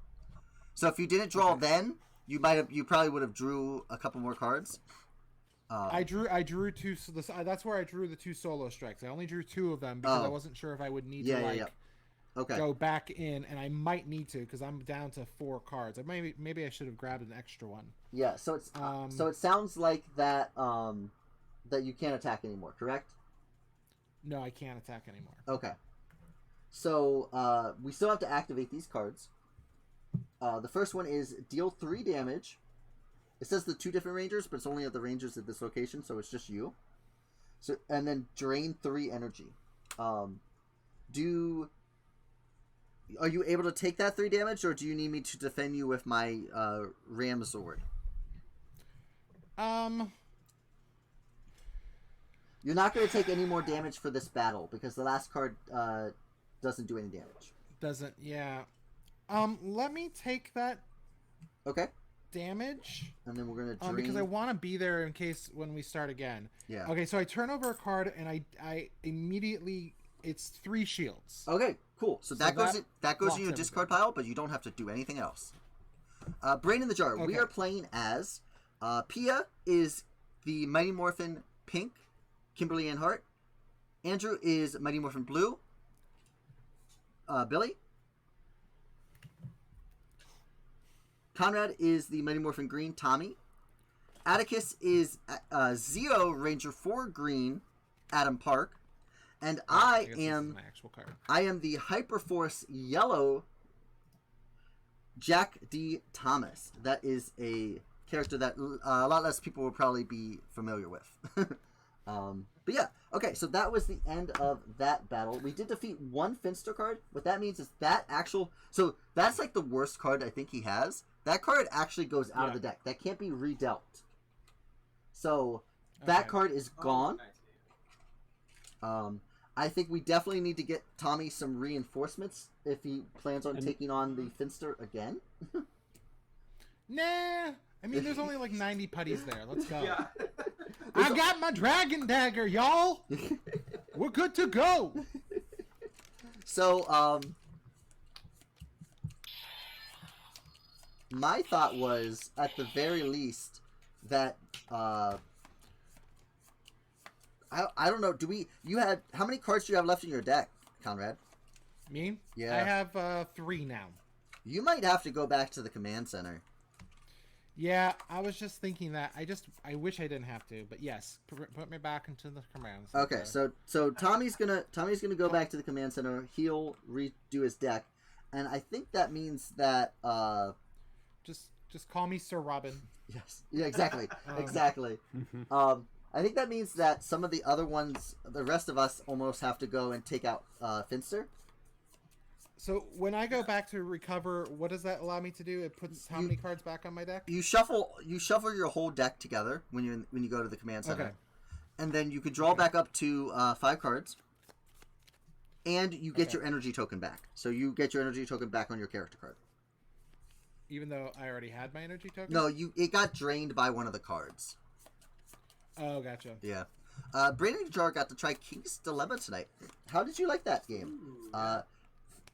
So if you didn't draw then, you probably would have drew a couple more cards. I drew 2. So that's where I drew the 2 solo strikes. I only drew 2 of them because I wasn't sure if I would need to go back in, and I might need to because I'm down to 4 cards. Maybe I should have grabbed an extra one. Yeah. So it's so it sounds like that that you can't attack anymore. Correct? No, I can't attack anymore. Okay. So we still have to activate these cards. The first one is deal 3 damage. It says the 2 different rangers, but it's only at the rangers at this location, so it's just you. So and then drain 3 energy. Are you able to take that 3 damage, or do you need me to defend you with my ram sword? You're not going to take any more damage for this battle because the last card doesn't do any damage. Doesn't, yeah. Let me take that. Okay. Damage. And then we're going to drain. Because I want to be there in case when we start again. Yeah. Okay, so I turn over a card and I immediately. It's 3 shields. Okay, cool. So that goes in your discard pile, but you don't have to do anything else. Brain in the Jar. Okay. We are playing as Pia is the Mighty Morphin Pink. Kimberly Ann Hart. Andrew is Mighty Morphin Blue. Billy. Conrad is the Mighty Morphin Green. Tommy. Atticus is Zeo Ranger 4 Green. Adam Park. And I am the Hyperforce Yellow Jack D. Thomas. That is a character that a lot less people will probably be familiar with. But yeah, okay, so that was the end of that battle. We did defeat 1 Finster card. What that means is that so that's like the worst card I think he has. That card actually goes out of the deck. That can't be redealt. So that card is gone. I think we definitely need to get Tommy some reinforcements if he plans on taking on the Finster again. Nah. I mean, there's only like 90 putties there. Let's go. Yeah. I got my dragon dagger, y'all. We're good to go. So, my thought was, at the very least, that, I don't know, how many cards do you have left in your deck, Conrad? Me? Yeah. I have 3 now. You might have to go back to the command center. Yeah, I was just thinking that. I wish I didn't have to, but yes, put me back into the command center. Okay, so Tommy's gonna go back to the command center. He'll redo his deck, and I think that means that just call me Sir Robin. Yes, yeah, exactly, exactly. I think that means that some of the other ones, the rest of us, almost have to go and take out Finster. So when I go back to recover, what does that allow me to do? It puts how many cards back on my deck? You shuffle your whole deck together when you go to the command center, and then you can draw back up to 5 cards, and you get your energy token back. So you get your energy token back on your character card. Even though I already had my energy token? No, it got drained by one of the cards. Oh, gotcha. Yeah. Brandon Jar got to try King's Dilemma tonight. How did you like that game?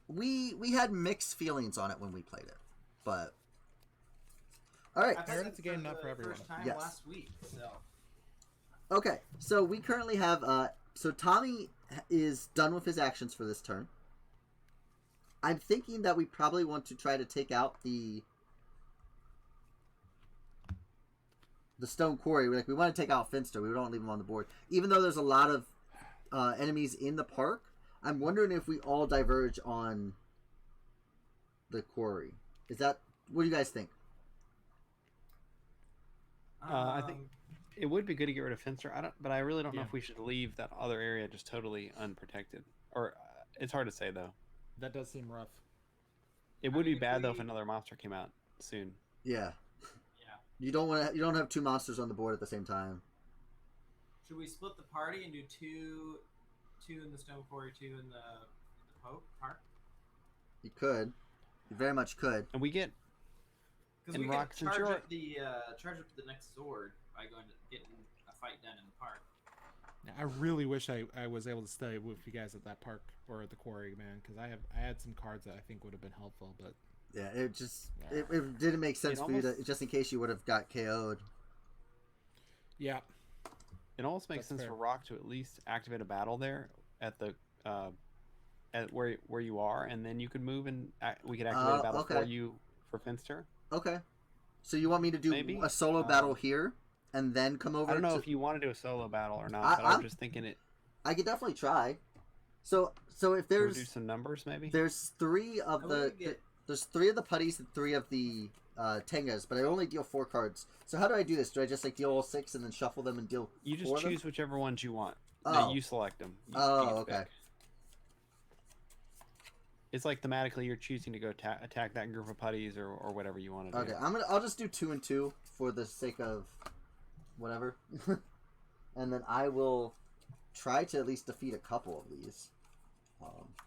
We had mixed feelings on it when we played it, but all right. I heard it's a game not for everyone. First time last week, so. Okay, so we currently have so Tommy is done with his actions for this turn. I'm thinking that we probably want to try to take out the stone quarry. We want to take out Finster. We don't leave him on the board, even though there's a lot of enemies in the park. I'm wondering if we all diverge on the quarry. What do you guys think? I think it would be good to get rid of Finster. But I really don't know if we should leave that other area just totally unprotected. Or it's hard to say though. That does seem rough. It would be bad though if another monster came out soon. Yeah. You don't have 2 monsters on the board at the same time. Should we split the party and do two in the stone quarry, 2 in the park? You could. You very much could. And we get. Because we can charge up the next sword by going to getting a fight done in the park. I really wish I was able to stay with you guys at that park or at the quarry, man, because I had some cards that I think would have been helpful, but yeah, it didn't make sense for you to, just in case you would have got KO'd. Yeah, it almost makes sense for Rock to at least activate a battle there at the at where you are, and then you could move and we could activate a battle for you for Finster. Okay, so you want me to do a solo battle here and then come over? I don't know if you want to do a solo battle or not, but I'm just thinking it. I could definitely try. So if there's reduce some numbers, maybe there's three of the putties and 3 of the Tengas, but I only deal 4 cards. So how do I do this? Do I just like deal all 6 and then shuffle them and deal? You just choose whichever ones you want. Oh. No, you select them. Okay. Pick. It's like thematically you're choosing to go attack that group of putties or whatever you want to do. Okay, I'll just do 2 and 2 for the sake of whatever, and then I will try to at least defeat a couple of these.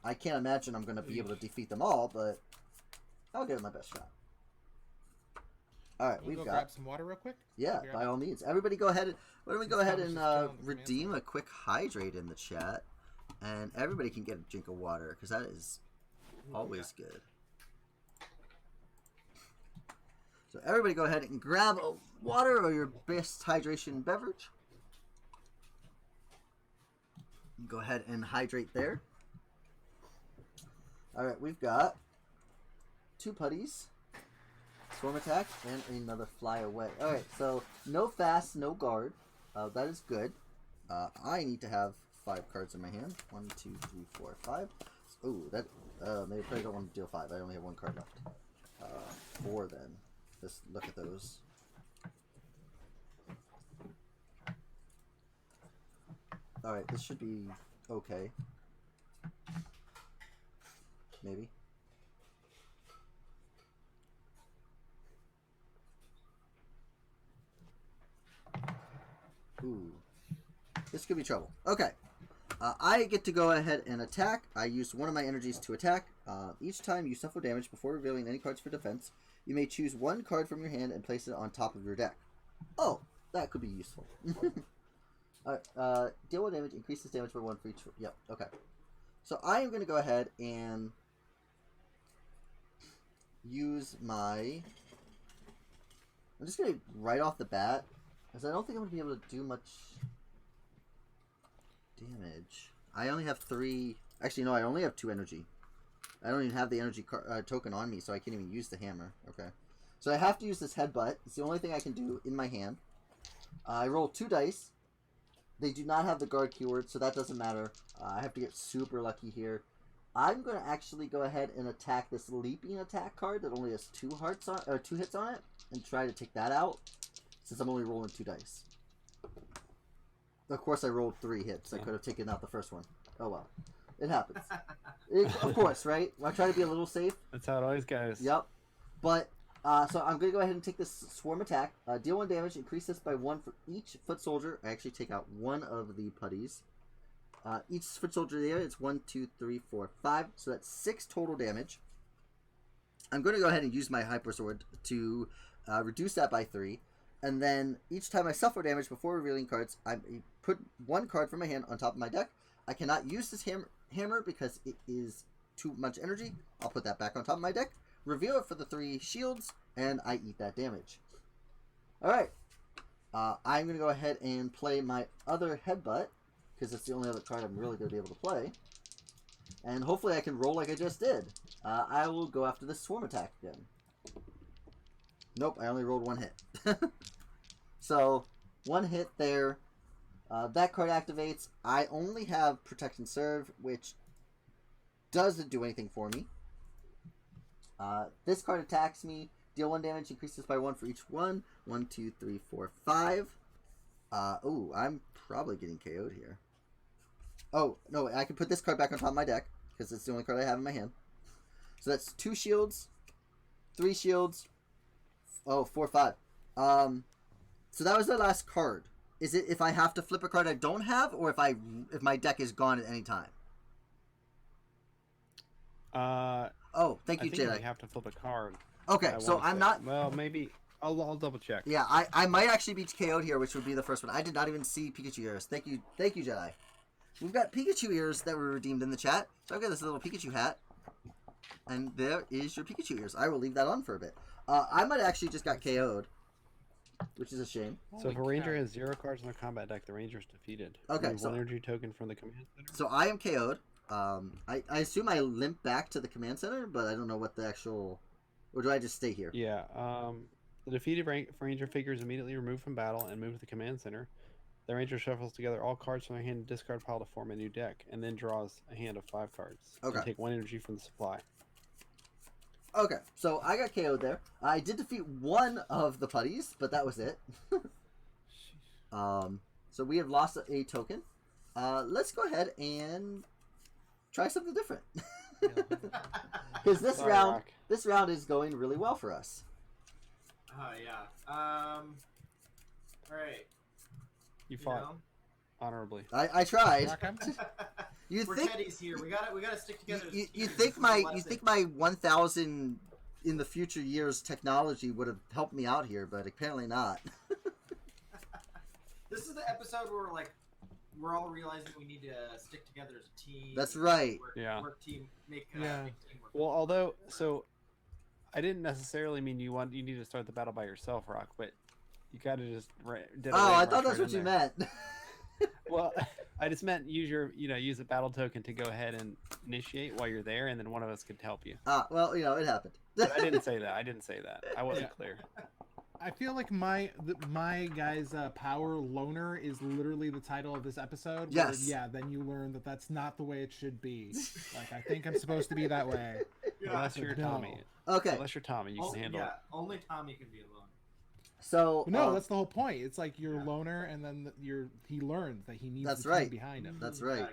I can't imagine I'm going to be able to defeat them all, but I'll give it my best shot. All right, we've got. Grab some water real quick. Yeah, by all means. Everybody, go ahead. Why don't we go ahead and redeem a quick hydrate in the chat, and everybody can get a drink of water because that is always good. So everybody, go ahead and grab a water or your best hydration beverage. Go ahead and hydrate there. All right, we've got 2 putties, swarm attack, and another fly away. All right, so no fast, no guard. That is good. I need to have 5 cards in my hand. 1, 2, 3, 4, 5. Ooh, that maybe I don't want to deal 5. I only have 1 card left. 4 then. Just look at those. All right, this should be okay. Maybe. Ooh. This could be trouble. Okay. I get to go ahead and attack. I use one of my energies to attack. Each time you suffer damage before revealing any cards for defense, you may choose 1 card from your hand and place it on top of your deck. Oh, that could be useful. Alright, deal 1 damage, increases damage by 1 for each. Yep, okay. So I am going to go ahead and use my. I'm just going to right off the bat, because I don't think I'm going to be able to do much damage. I only have 3. Actually, no, I only have 2 energy. I don't even have the energy token on me, so I can't even use the hammer. Okay. So I have to use this headbutt. It's the only thing I can do in my hand. I roll 2 dice. They do not have the guard keyword, so that doesn't matter. I have to get super lucky here. I'm going to actually go ahead and attack this leaping attack card that only has 2 hits on it, and try to take that out, since I'm only rolling 2 dice. Of course, I rolled 3 hits. I could have taken out the first one. Oh well. It happens. Of course, right? I try to be a little safe. That's how it always goes. Yep. But, so I'm going to go ahead and take this swarm attack. Deal 1 damage. Increase this by 1 for each foot soldier. I actually take out 1 of the putties. Each foot soldier there, it's 1, 2, 3, 4, 5. So that's 6 total damage. I'm going to go ahead and use my hyper sword to reduce that by 3. And then each time I suffer damage before revealing cards, I put 1 card from my hand on top of my deck. I cannot use this hammer because it is too much energy. I'll put that back on top of my deck, reveal it for the 3 shields, and I eat that damage. Alright. I'm going to go ahead and play my other headbutt, because it's the only other card I'm really going to be able to play. And hopefully I can roll like I just did. I will go after this swarm attack again. Nope, I only rolled 1 hit. So, 1 hit there. That card activates. I only have Protect and Serve, which doesn't do anything for me. This card attacks me. Deal 1 damage, increases by 1 for each one. 1, 2, 3, 4, 5. Ooh, I'm probably getting KO'd here. Oh, no, I can put this card back on top of my deck, because it's the only card I have in my hand. So that's 2 shields, 3 shields, 4, 5. So that was the last card. Is it if I have to flip a card I don't have, or if my deck is gone at any time? Oh, thank you, Jedi. Jedi. You have to flip a card. Okay, so I'm not. Well, maybe. I'll double check. Yeah, I might actually be KO'd here, which would be the first one. I did not even see Pikachu ears. Thank you, Jedi. We've got Pikachu ears that were redeemed in the chat. So I've got this little Pikachu hat. And there is your Pikachu ears. I will leave that on for a bit. I might have actually just got KO'd, which is a shame. So if a ranger has 0 cards in their combat deck, the ranger is defeated. Okay, Remove so 1 energy token from the command center. So I am KO'd. I assume I limp back to the command center, but I don't know what the actual... Or do I just stay here? Yeah. The defeated ranger figure is immediately removed from battle and moved to the command center. The ranger shuffles together all cards from their hand and discard pile to form a new deck, and then draws a hand of 5 cards. Okay. And take 1 energy from the supply. Okay, so I got KO'd there. I did defeat one of the putties, but that was it. So we have lost a token. Let's go ahead and try something different. Because this round is going really well for us. Oh yeah. All right. You fought honorably. I tried. We're think Teddy's here. We gotta stick together. You think my 1,000 in the future years technology would have helped me out here, but apparently not. This is the episode where we're all realizing we need to stick together as a team. That's right. Work team. Make Yeah. teamwork. Well, although, so I didn't necessarily mean you need to start the battle by yourself, Rock, but you kind of just did. I thought that's what you meant. Well, I just meant use a battle token to go ahead and initiate while you're there, and then one of us could help you. Well, it happened. But I didn't say that. I wasn't clear. I feel like my guy's power loner is literally the title of this episode. Where, Yes. yeah. Then you learn that that's not the way it should be. Like I think I'm supposed to be that way. Unless you're No. Tommy. Okay. Unless you're Tommy, you can handle it. Only Tommy can be alone. So No, that's the whole point. It's like you're loner, and then he learns that he needs That's the right. team behind him. That's right.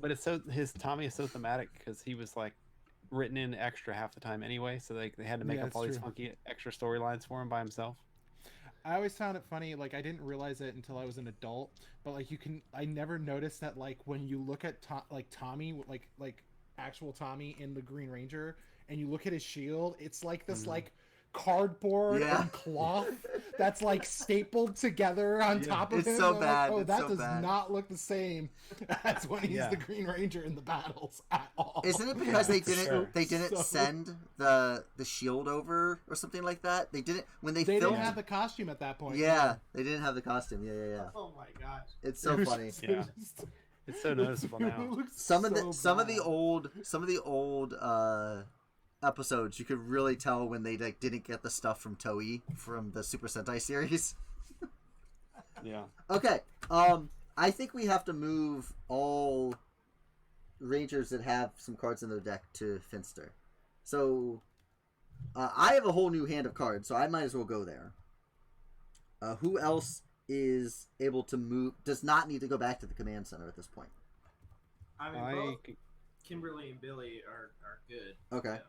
But it's his Tommy is so thematic because he was like written in extra half the time anyway, so they had to make Yeah, up all it's these true. funky extra storylines for him by himself. I always found it funny. Like I didn't realize it until I was an adult, but like I never noticed that like when you look at Tommy, like actual Tommy in the Green Ranger, and you look at his shield, it's like this like cardboard Yeah. and cloth that's like stapled together on top of It's him. so I'm bad. Like, oh, It's that so does bad. not look the same as when he's Yeah. the Green Ranger in the battles at all. Isn't it because they for didn't sure. they didn't So- send the shield over or something like that? They didn't when they They filmed. didn't have the costume at that point. Yeah, they didn't have the costume. Yeah. Oh my gosh. It's so It was funny. just- Yeah. It's so noticeable it now. looks Some of so the bad. old episodes you could really tell when they like didn't get the stuff from Toei from the Super Sentai series. Yeah. Okay, I think we have to move all Rangers that have some cards in their deck to Finster. So I have a whole new hand of cards, so I might as well go there. Who else is able to move? Does not need to go back to the command center at this point. I mean, both Kimberly and Billy are good. Okay. So.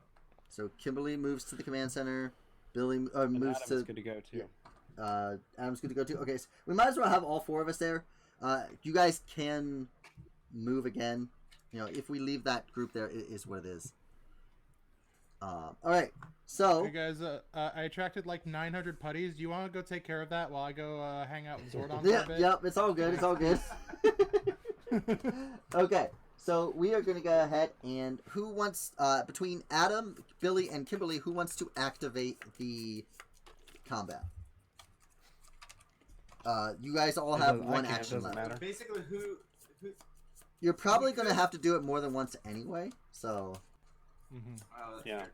So Kimberly moves to the command center. Billy And moves Adam's to. good to go too. Adam's good to go too. Okay, so we might as well have all 4 of us there. You guys can move again. If we leave that group there, it is what it is. All right. So Hey guys, I attracted like 900 putties. Do you want to go take care of that while I go hang out with Zordon for a bit? Yep, it's all good. It's all good. Okay. So we are going to go ahead and who wants between Adam, Billy, and Kimberly, who wants to activate the combat? You guys all have one action doesn't left. matter. Basically, who You're probably going to have to do it more than once anyway. So Mhm. Oh, that's Yeah. fair.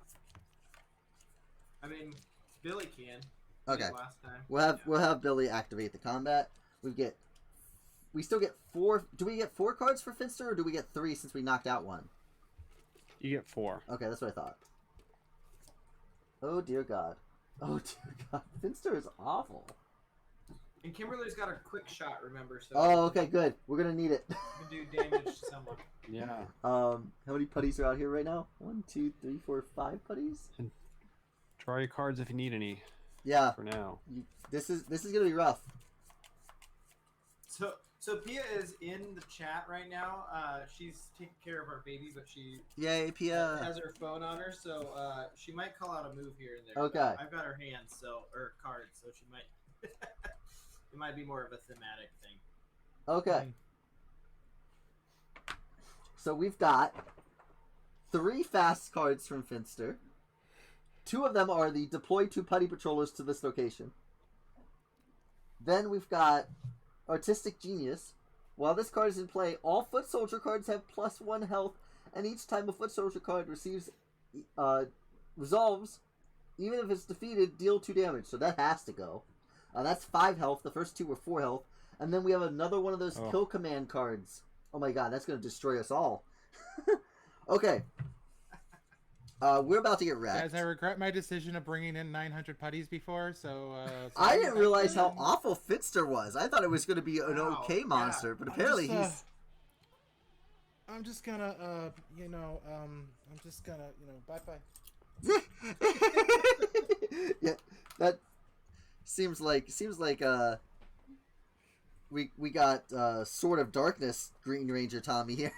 I mean, Billy can. Okay. Did Last time. we'll have Billy activate the combat. We still get 4. Do we get 4 cards for Finster, or do we get 3 since we knocked out one? You get 4. Okay, that's what I thought. Oh dear God. Oh dear God. Finster is awful. And Kimberly's got a quick shot, remember? So Oh, okay, good. We're gonna need it. you can do damage to someone. Yeah. How many putties are out here right now? 1, 2, 3, 4, 5 putties. Draw your cards if you need any. Yeah. For now. This is gonna be rough. So So Pia is in the chat right now. She's taking care of our baby, but she Yay, Pia. has her phone on her, so she might call out a move here and there. Okay. I've got her hands, or cards, so she might. It might be more of a thematic thing. Okay. So we've got 3 fast cards from Finster. 2 of them are the deploy 2 putty patrollers to this location. Then we've got Artistic Genius. While this card is in play, all foot soldier cards have +1 health, and each time a foot soldier card resolves, even if it's defeated, deal 2 damage. So that has to go. That's 5 health. The first 2 were 4 health. And then we have another one of those kill command cards. Oh my god, that's going to destroy us all. Okay. We're about to get wrecked. Guys, I regret my decision of bringing in 900 putties before, so I didn't realize how awful Finster was. I thought it was going to be an okay monster, but apparently he's... I'm just gonna, bye-bye. Yeah, that seems like we got Sword of Darkness Green Ranger Tommy here.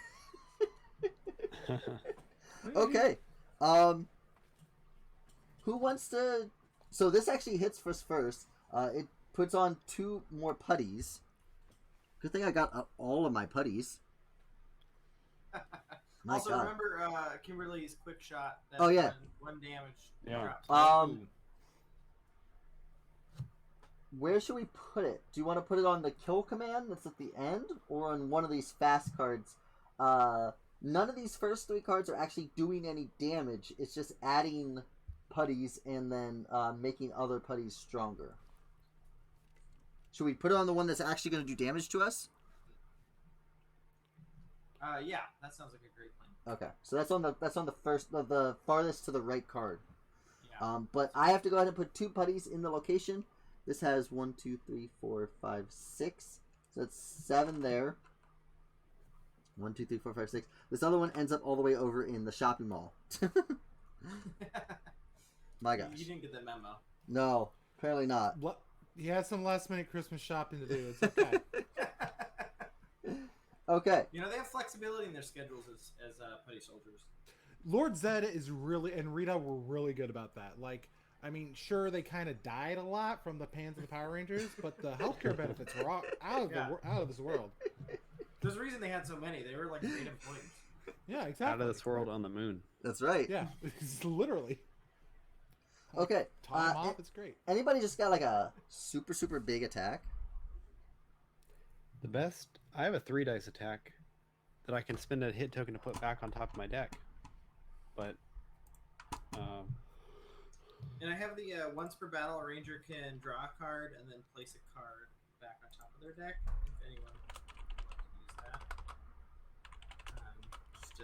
Okay. Who wants to... So this actually hits first. It puts on 2 more putties. Good thing I got all of my putties. My also, God. remember Kimberly's quick shot. Oh, yeah. 1 damage. Yeah. Drops. Where should we put it? Do you want to put it on the kill command that's at the end, or on one of these fast cards? None of these first 3 cards are actually doing any damage. It's just adding putties and then making other putties stronger. Should we put it on the one that's actually going to do damage to us? Yeah, that sounds like a great plan. Okay, so that's on the farthest to the right card. Yeah. But I have to go ahead and put 2 putties in the location. This has 1, 2, 3, 4, 5, 6. So that's 7 there. 1, 2, 3, 4, 5, 6. This other one ends up all the way over in the shopping mall. My gosh. You didn't get the memo. No, apparently not. What? He has some last minute Christmas shopping to do. It's okay. Okay. You know, they have flexibility in their schedules as putty soldiers. Lord Zed is really, and Rita were really good about that. Like, I mean, sure, they kind of died a lot from the Pans and the Power Rangers, but the healthcare benefits were out of this world. There's a reason they had so many. They were like 8 employees. Yeah, exactly. Out of this world on the moon. That's right. Yeah, it's literally. Okay. Time off, it's great. Anybody just got like a super, super big attack? The best... I have a 3 dice attack that I can spend a hit token to put back on top of my deck. But... And I have the once per battle, a ranger can draw a card and then place a card back on top of their deck. If anyone can use that. Just to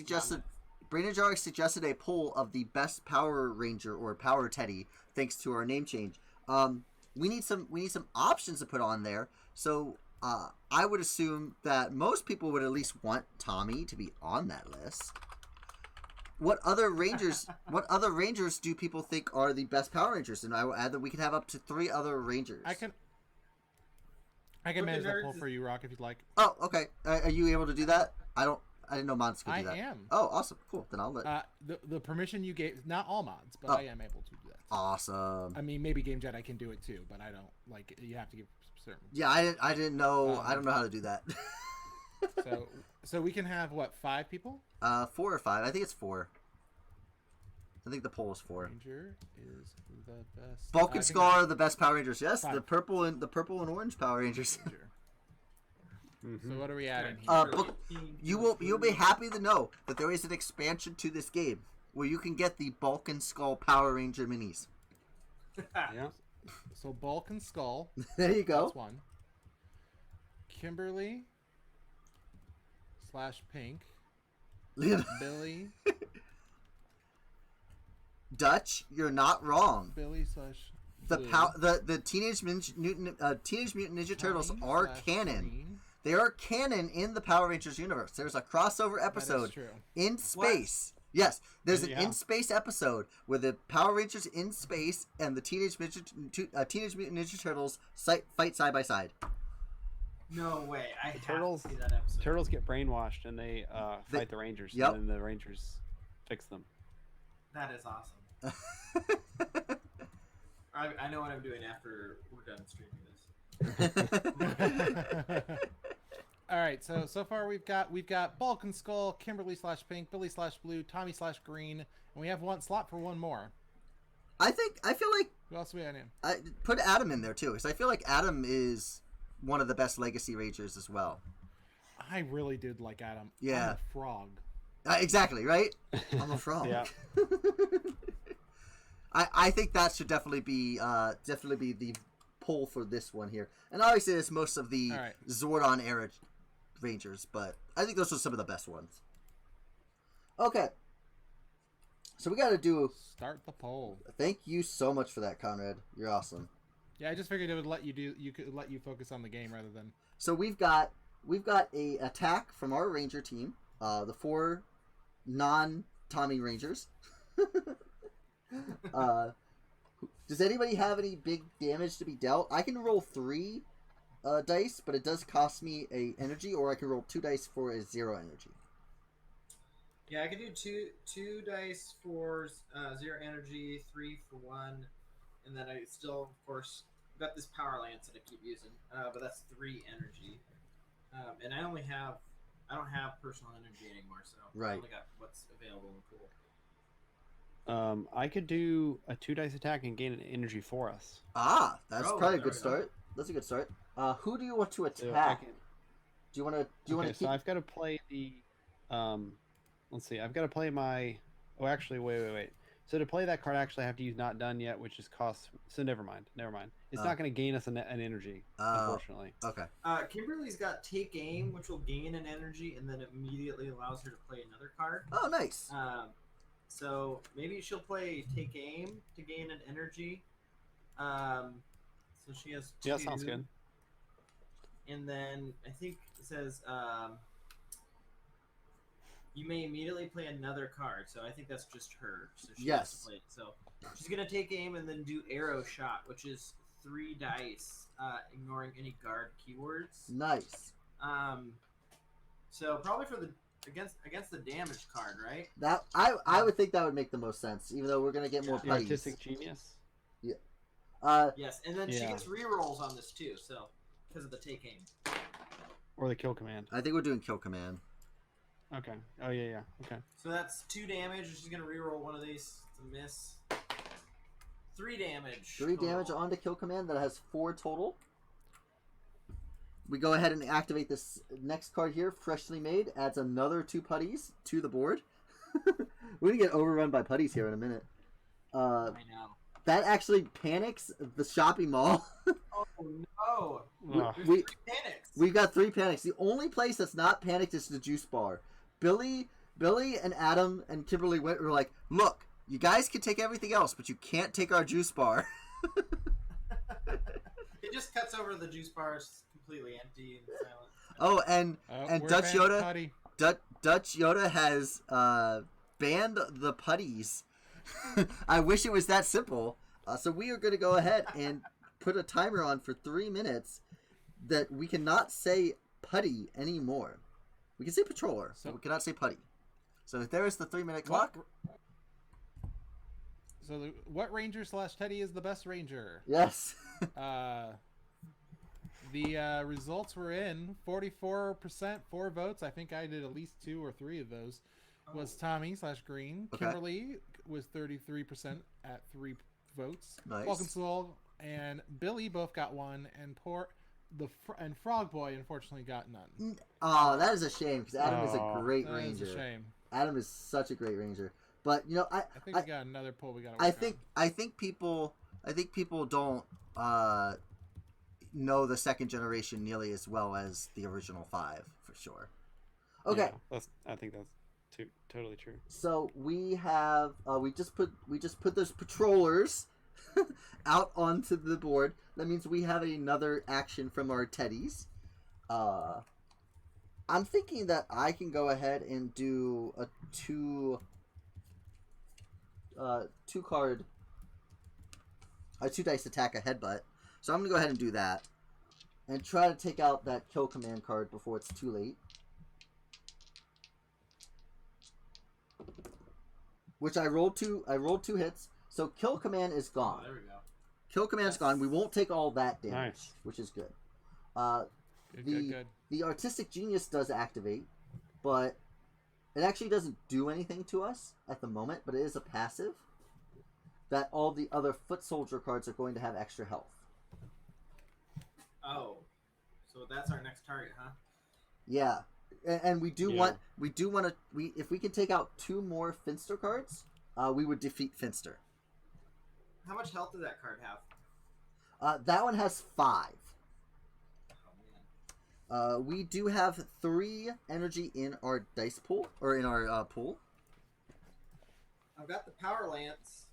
get something rotated. Brainajar suggested a poll of the best Power Ranger or Power Teddy, thanks to our name change. We need some options to put on there. So I would assume that most people would at least want Tommy to be on that list. What other Rangers do people think are the best Power Rangers? And I will add that we can have up to 3 other Rangers. I can manage that poll for you, Rock, if you'd like. Oh, okay. Are you able to do that? I didn't know mods could do that. I am. Oh, awesome. Cool. Then I'll let... the permission you gave, not all mods, but I am able to do that. Awesome. I mean, maybe Game Jedi can do it too, but I don't, like, you have to give certain... Yeah, I didn't know... I don't know how to do that. So we can have, what, 5 people? 4 or 5. I think it's 4. I think the poll is 4. Ranger is the best... Bulk and Scar are the best Power Rangers. Yes, 5. the purple and orange Power Rangers. So what are we adding here? You'll be happy to know that there is an expansion to this game where you can get the Bulk and Skull Power Ranger minis. Yeah. So Bulk and Skull. There you go. That's 1. Kimberly / Pink. Billy. Dutch, you're not wrong. Billy / Blue. The Teenage Mutant Ninja Turtles are canon. Green. They are canon in the Power Rangers universe. There's a crossover episode in space Yes, there's an Yeah. in space episode where the Power Rangers in space and the Teenage Mutant Ninja Turtles fight side by side. No way. I have turtles- to see that episode. Turtles get brainwashed and they fight the Rangers, Yep. and then the Rangers fix them. That is awesome. I know what I'm doing after we're done streaming this. All right, so far we've got Bulk and Skull, Kimberly/Pink, Billy/Blue, Tommy/Green, and we have one slot for one more. I feel like Who else do we have in? I put Adam in there too, because I feel like Adam is one of the best Legacy Rangers as well. I really did like Adam. Yeah. I'm a frog. Exactly, right? I'm a frog. Yeah. I think that should definitely be the poll for this one here. And obviously it's most of the All right. Zordon era Rangers, but I think those are some of the best ones. Okay. So we got to do. Start the poll. Thank you so much for that, Conrad. You're awesome. Yeah, I just figured it would let you focus on the game rather than. So we've got a attack from our Ranger team, the 4 non-Tommy Rangers. Does anybody have any big damage to be dealt? I can roll 3 dice, but it does cost me a energy, or I can roll 2 dice for a 0 energy. Yeah, I can do two dice for 0 energy, 3 for 1, and then I still, of course, got this power lance that I keep using, but that's 3 energy. And I don't have personal energy anymore, so Right. I only got what's available in the pool. I could do a 2 dice attack and gain an energy for us. Ah, that's Oh, probably a there good we go. start. That's a good start. Who do you want to So I attack? can- Do you want to okay, keep? so I've got to play the. Let's see. I've got to play my. Oh, actually, wait. So to play that card, actually, I have to use not done yet, which is cost. So never mind. It's Oh. not going to gain us an energy, unfortunately. Okay. Kimberly's got Take Aim, which will gain an energy, and then immediately allows her to play another card. Oh, nice. So maybe she'll play Take Aim to gain an energy. So she has 2. Yeah, sounds good. And then I think it says you may immediately play another card. So I think that's just her. So she has Yes. to play it. So she's gonna take aim and then do Arrow Shot, which is 3 dice, ignoring any guard keywords. Nice. So probably for the against the damage card, right? That I would think that would make the most sense, even though we're gonna get more The putties. artistic genius. Yes, and then she Yeah. gets rerolls on this too. So because of the take aim. Or the kill command. I think we're doing kill command. Okay. Oh, yeah. Okay. So that's 2 damage. She's gonna reroll one of these. It's a miss. 3 damage. 3 damage total. onto kill command. That has 4 total. We go ahead and activate this next card here, freshly made. Adds another 2 putties to the board. We're gonna get overrun by putties here in a minute. I know. That actually panics the shopping mall. Oh no! Ugh. There's we- 3 panics. We've got 3 panics. The only place that's not panicked is the juice bar. Billy and Adam and Kimberly were like, look, you guys can take everything else, but you can't take our juice bar. It just cuts over the juice bars completely empty and silent. Oh, and We're Dutch banning Yoda, putty. Dutch Yoda has banned the putties. I wish it was that simple. So we are going to go ahead and put a timer on for 3 minutes that we cannot say putty anymore. We can say patroller, So- but we cannot say putty. So there is the 3-minute What- clock. So what Ranger/Teddy is the best Ranger? Yes. The results were in 44%, 4 votes. I think I did at least 2 or 3 of those. Was Tommy/Green. Okay. Kimberly was 33% at 3 votes. Nice. Welcome Soul and Billy both got 1, and and Frog Boy unfortunately got none. Oh, that is a shame because Adam is a Aw. great That is ranger. a shame. Adam is such a great ranger. But you know, I think we got another poll we got to I work think people don't know the second generation nearly as well as the original 5 for sure. Okay, Yeah, I think that's totally true. so we have we just put those patrollers out onto the board. That means we have another action from our teddies. I'm thinking that I can go ahead and do a 2 2 dice attack a headbutt. So I'm gonna go ahead and do that, and try to take out that kill command card before it's too late. Which I rolled 2 hits. So kill command is Oh, gone. there we go. Kill command's gone. We won't take all that damage, Nice. which is good. Good. The artistic genius does activate, but it actually doesn't do anything to us at the moment. But it is a passive that all the other foot soldier cards are going to have extra health. Oh, so that's our next target, huh? Yeah, and we do want to if we can take out 2 more Finster cards, we would defeat Finster. How much health does that card have? That one has 5. Oh man. We do have 3 energy in our dice pool, or in our pool. I've got the power lance.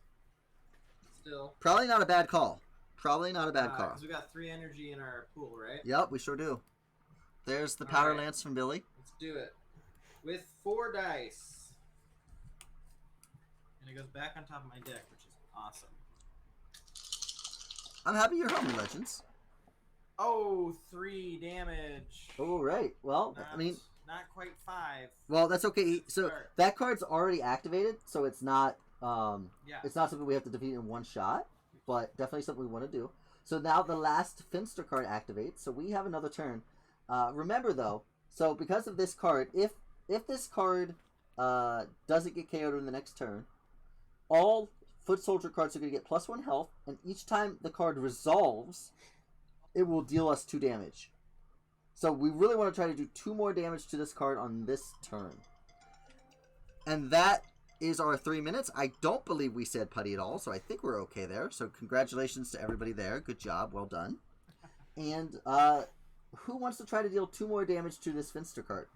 Still. Probably not a bad call. Probably not a bad call. Because we got 3 energy in our pool, right? Yep, we sure do. There's the power Alright. lance from Billy. Let's do it. With 4 dice. And it goes back on top of my deck, which is awesome. I'm happy you're helping me, Legends. Oh, 3 damage. All right. Well, Not, I mean, not quite 5. well, that's okay. So Start. that card's already activated, so it's not Yeah. it's not something we have to defeat in one shot, but definitely something we want to do. So now the last Finster card activates, so we have another turn. Remember though, so because of this card, if this card doesn't get KO'd in the next turn, all foot soldier cards are going to get +1 health, and each time the card resolves, it will deal us 2 damage. So we really want to try to do 2 more damage to this card on this turn. And that is our 3 minutes. I don't believe we said putty at all, so I think we're okay there. So congratulations to everybody there. Good job. Well done. And who wants to try to deal 2 more damage to this Finster card?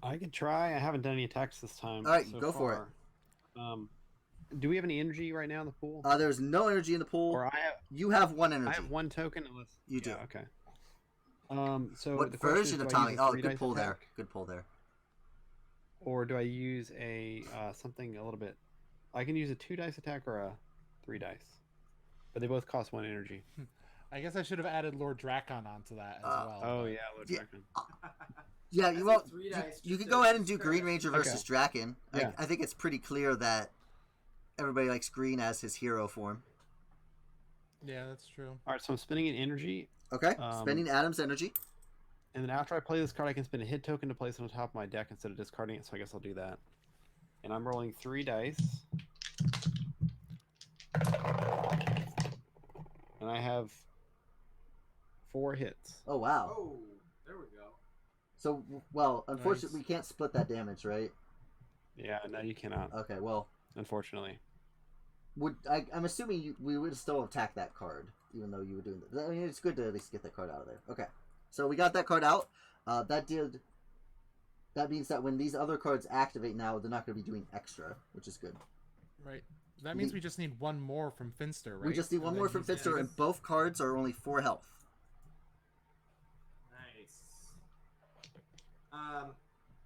I can try. I haven't done any attacks this time. All right, so go for it. Do we have any energy right now in the pool? There's no energy in the pool. Or You have 1 energy. I have 1 token. Unless You do. Okay. So What the question is, version of do I Tommy? use a Oh, 3 good dice pull there. attack, Good pull there. Or do I use a something a little bit? I can use a 2 dice attack or a 3 dice, but they both cost 1 energy. I guess I should have added Lord Drakon onto that as well. Oh but- yeah, Lord Yeah. Draken. Yeah, That's well, a 3 dice you just can to go ahead and do discard. Green Ranger versus Draken. Yeah. I think it's pretty clear that everybody likes Green as his hero form. Yeah, that's true. All right, so I'm spending an energy, Okay, Um, spending Adam's energy. and then after I play this card, I can spend a hit token to place it on top of my deck instead of discarding it. So I guess I'll do that. And I'm rolling 3 dice, and I have 4 hits. Oh, wow. Oh, there we go. So, well, unfortunately, Nice. we can't split that damage, right? Yeah, no, you cannot, Okay, well, unfortunately. I'm assuming we would still attack that card, even though you were doing that. I mean, it's good to at least get that card out of there. Okay, so we got that card out. That means that when these other cards activate now, they're not going to be doing extra, which is good. Right. That means we just need 1 more from Finster, right? We just need And 1 then more from use Finster, these. and both cards are only 4 health. Nice.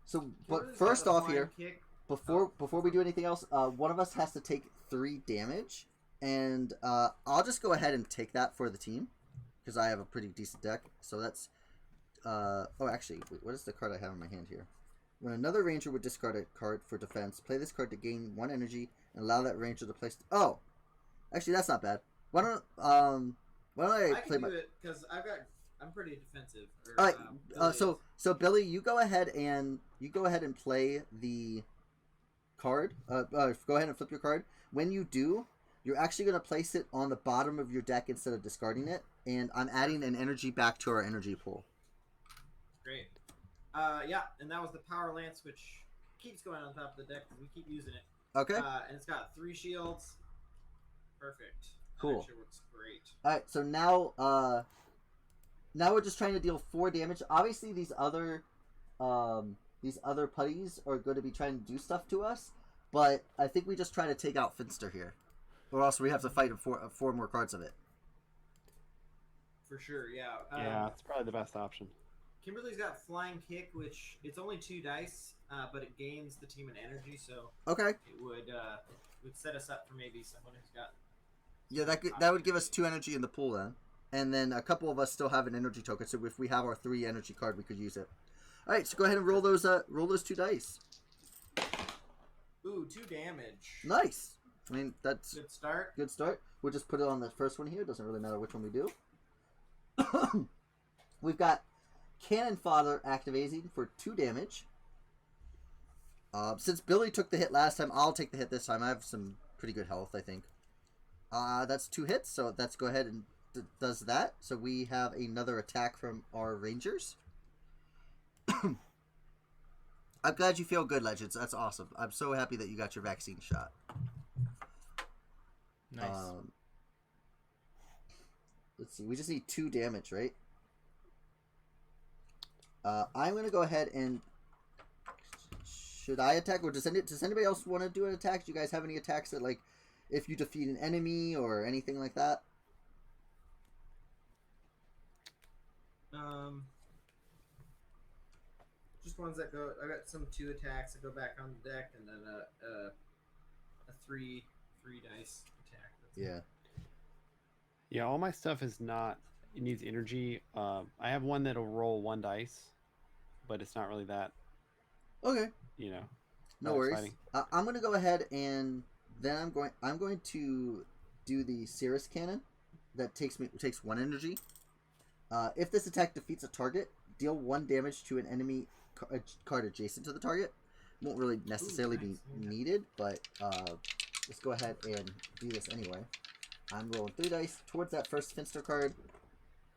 So, What but is first the off flying here, kick? before we do anything else, one of us has to take 3 damage, and I'll just go ahead and take that for the team because I have a pretty decent deck. So that's oh, actually, wait, what is the card I have in my hand here? When another ranger would discard a card for defense, play this card to gain 1 energy and allow that ranger to place. Oh, actually, that's not bad. Why don't I I play can my? do it because I'm pretty defensive. Or, All right. Billy So Billy, you go ahead and play the card. Go ahead and flip your card. When you do, you're actually going to place it on the bottom of your deck instead of discarding it. And I'm adding an energy back to our energy pool. Great. Yeah, and that was the power lance, which keeps going on top of the deck because we keep using it. Okay. And it's got 3 shields. Perfect. Cool. That actually works great. All right. So now we're just trying to deal 4 damage. Obviously, these other putties are going to be trying to do stuff to us, but I think we just try to take out Finster here, or else we have to fight 4 more cards of it. For sure, yeah. Yeah, it's probably the best option. Kimberly's got Flying Kick, which it's only 2 dice, but it gains the team an energy, so Okay. it would set us up for maybe someone who's got. Yeah, that would give us 2 energy in the pool then. And then a couple of us still have an energy token, so if we have our 3 energy card, we could use it. All right, so go ahead and roll those 2 dice. Ooh, 2 damage. Nice. I mean, that's Good start. good start. We'll just put it on the first one here. It doesn't really matter which one we do. We've got Cannon Fodder activating for 2 damage. Since Billy took the hit last time, I'll take the hit this time. I have some pretty good health, I think. That's 2 hits, so let's go ahead and does that. So we have another attack from our Rangers. I'm glad you feel good, Legends. That's awesome. I'm so happy that you got your vaccine shot. Nice. Let's see. We just need 2 damage, right? I'm going to go ahead and... Should I attack? Or does anybody else want to do an attack? Do you guys have any attacks that, like, if you defeat an enemy or anything like that? Just ones that go. I got some 2 attacks that go back on the deck, and then a 3 dice attack. That's Yeah. Yeah, all my stuff is not. It needs energy. I have one that'll roll 1 dice, but it's not really that. Okay. You know. No that worries. exciting. I'm going to go ahead and then I'm going to do the Cirrus Cannon. That takes 1 energy. If this attack defeats a target, deal 1 damage to an enemy card adjacent to the target. Won't really necessarily be needed, but let's go ahead and do this anyway. I'm rolling 3 dice towards that first Finster card.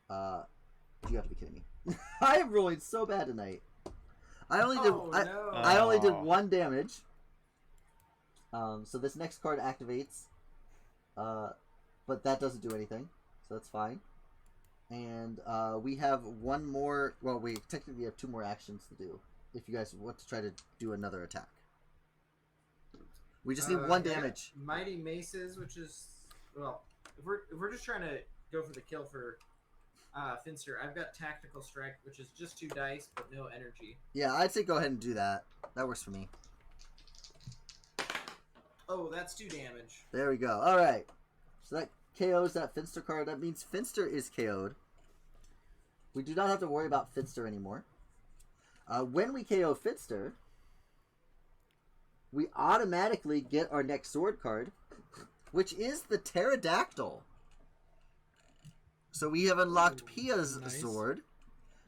You have to be kidding me. I am rolling so bad tonight. I only did I only did 1 damage. So this next card activates. But that doesn't do anything. So that's fine. And we have 1 more. Well, we technically have 2 more actions to do. If you guys want to try to do another attack, we just need 1 damage. Mighty Maces, which is if we're just trying to go for the kill for Finster, I've got Tactical Strike, which is just 2 dice but no energy. Yeah, I'd say go ahead and do that. That works for me. Oh, that's 2 damage. There we go. All right. So that KOs that Finster card. That means Finster is KO'd. We do not have to worry about Finster anymore. When we KO Finster, we automatically get our next sword card, which is the Pterodactyl. So we have unlocked Pia's sword.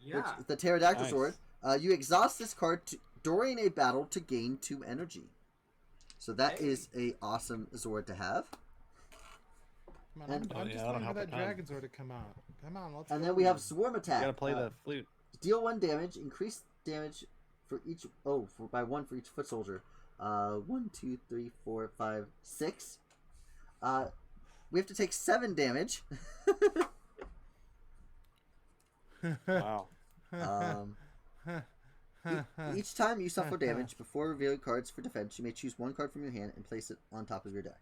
Yeah. The Pterodactyl sword. You exhaust this card during a battle to gain 2 energy. So that is a awesome sword to have. Come on, I'm just waiting for that dragon sword to come out. Come on, let's And go. then we have Swarm Attack. You gotta play the flute. Deal 1 damage. Increase damage for each. By 1 for each foot soldier. 1, 2, 3, 4, 5, 6. We have to take 7 damage. Wow. Each time you suffer damage before revealing cards for defense, you may choose 1 card from your hand and place it on top of your deck.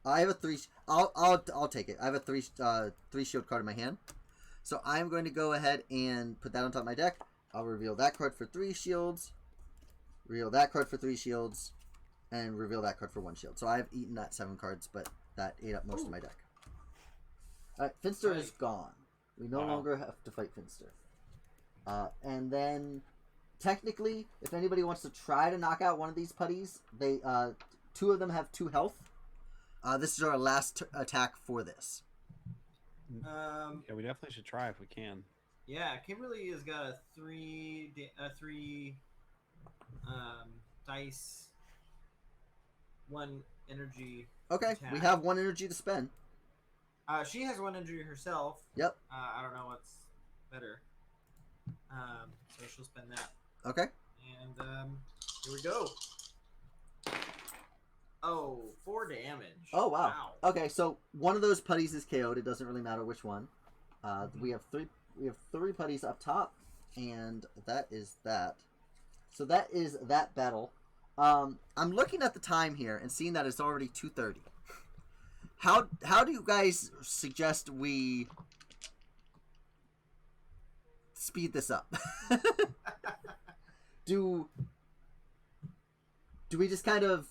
I have a 3. I'll take it. I have a 3 shield card in my hand, so I'm going to go ahead and put that on top of my deck. I'll reveal that card for 3 shields, reveal that card for 3 shields, and reveal that card for 1 shield. So I've eaten that 7 cards, but that ate up most of my deck. All right, Finster is gone. We no longer have to fight Finster. And then, technically, if anybody wants to try to knock out one of these putties, they 2 of them have 2 health. This is our last attack for this. Yeah, we definitely should try if we can. Yeah, Kimberly has got a 3 dice, 1 energy. Okay, attack. we have 1 energy to spend. She has 1 energy herself. Yep. I don't know what's better. So she'll spend that. Okay. And here we go. Oh, 4 damage. Oh, wow. Okay, so one of those putties is KO'd. It doesn't really matter which one. We have 3 putties up top, and that is that. So that is that battle. I'm looking at the time here and seeing that it's already 2:30. How do you guys suggest we speed this up. Do we just kind of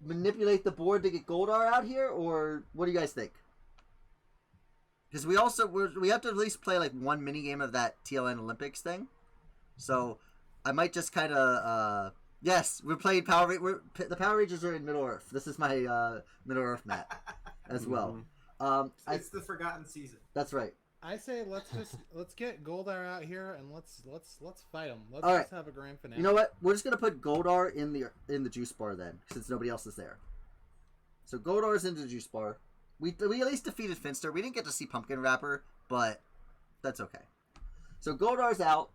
manipulate the board to get Goldar out here, or what do you guys think? Because we have to at least play like one mini game of that TLN Olympics thing. So I might just kind of yes, we're playing the Power Rangers are in Middle Earth. This is my Middle Earth map as well. It's the forgotten season. That's right. I say let's get Goldar out here and let's fight him. Let's All just right. have a grand finale. You know what? We're just gonna put Goldar in the juice bar then, since nobody else is there. So Goldar's in the juice bar. We at least defeated Finster. We didn't get to see Pumpkin Wrapper, but that's okay. So Goldar's out.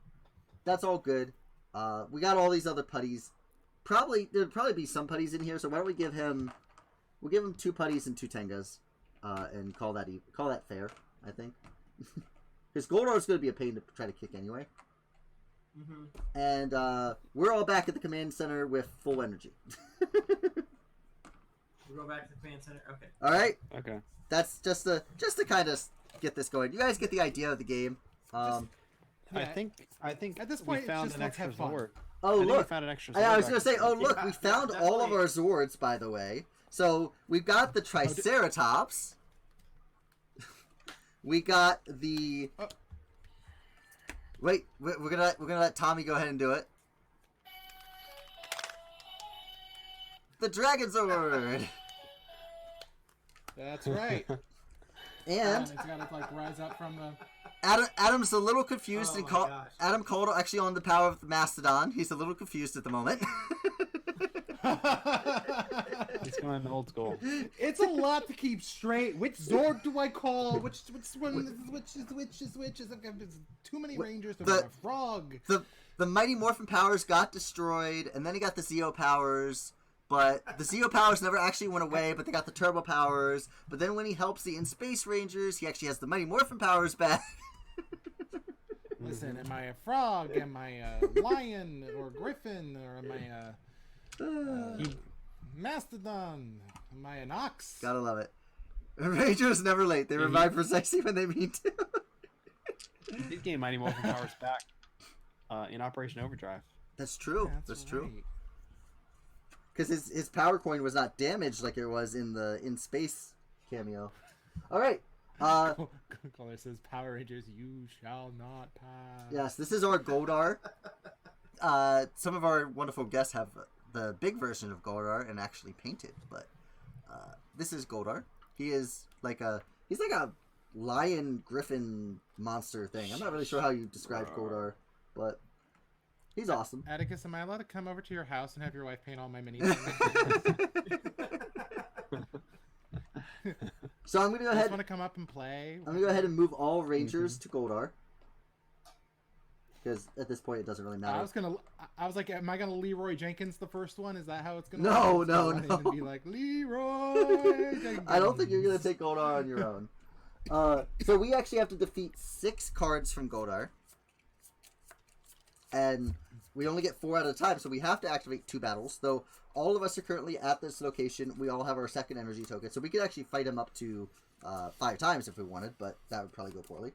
That's all good. We got all these other putties. There'd probably be some putties in here. So why don't we give him? We'll give him 2 putties and 2 Tengas, and call that fair. I think. Because Goldar's going to be a pain to try to kick anyway. Mm-hmm. And we're all back at the command center with full energy. We'll go back to the command center. Okay. All right. Okay. That's just to kind of get this going. You guys get the idea of the game. Yeah. I think At this point, we found just an let's extra have fun. Zord. Oh, I think look. we found an extra Zord. I was going to say, back oh, there. look. We found all of our Zords, by the way. So we've got the Triceratops. We got the... Oh. Wait, we're gonna let Tommy go ahead and do it. The Dragon Zord! That's right. And it's got to like rise up from the. Adam's a little confused Oh and my called gosh. Adam called actually on the power of the Mastodon. He's a little confused at the moment. It's going old school. It's a lot to keep straight. Which Zord do I call? Which one? Which is? There's too many Rangers. There's a frog. The Mighty Morphin powers got destroyed, and then he got the Zeo powers. But the Zeo powers never actually went away, but they got the Turbo powers. But then when he helps the In-Space Rangers, he actually has the Mighty Morphin powers back. Listen, am I a frog? Am I a lion or griffin? Or am I a mastodon? Am I an ox? Gotta love it. Rangers never late. They revive precisely when they mean to. He did gain Mighty Morphin powers back in Operation Overdrive. That's true. That's true. right. Because his power coin was not damaged like it was in the In-Space cameo. All right. Caller says, Power Rangers, you shall not pass. Yes, this is our Goldar. Some of our wonderful guests have the big version of Goldar and actually painted, but this is Goldar. He's like a lion griffin monster thing. I'm not really sure how you describe Goldar, but he's awesome. Atticus, am I allowed to come over to your house and have your wife paint all my mini? So I'm gonna go I ahead. just want to come up and play. I'm gonna go ahead and move all Rangers to Goldar. Because at this point it doesn't really matter. I was like, am I gonna Leroy Jenkins the first one? Is that how it's gonna? No, work? no, Go in no. And be like Leroy Jenkins. I don't think you're gonna take Goldar on your own. So we actually have to defeat 6 cards from Goldar. And we only get 4 at a time, so we have to activate 2 battles. Though all of us are currently at this location. We all have our second energy token, so we could actually fight him up to 5 times if we wanted, but that would probably go poorly.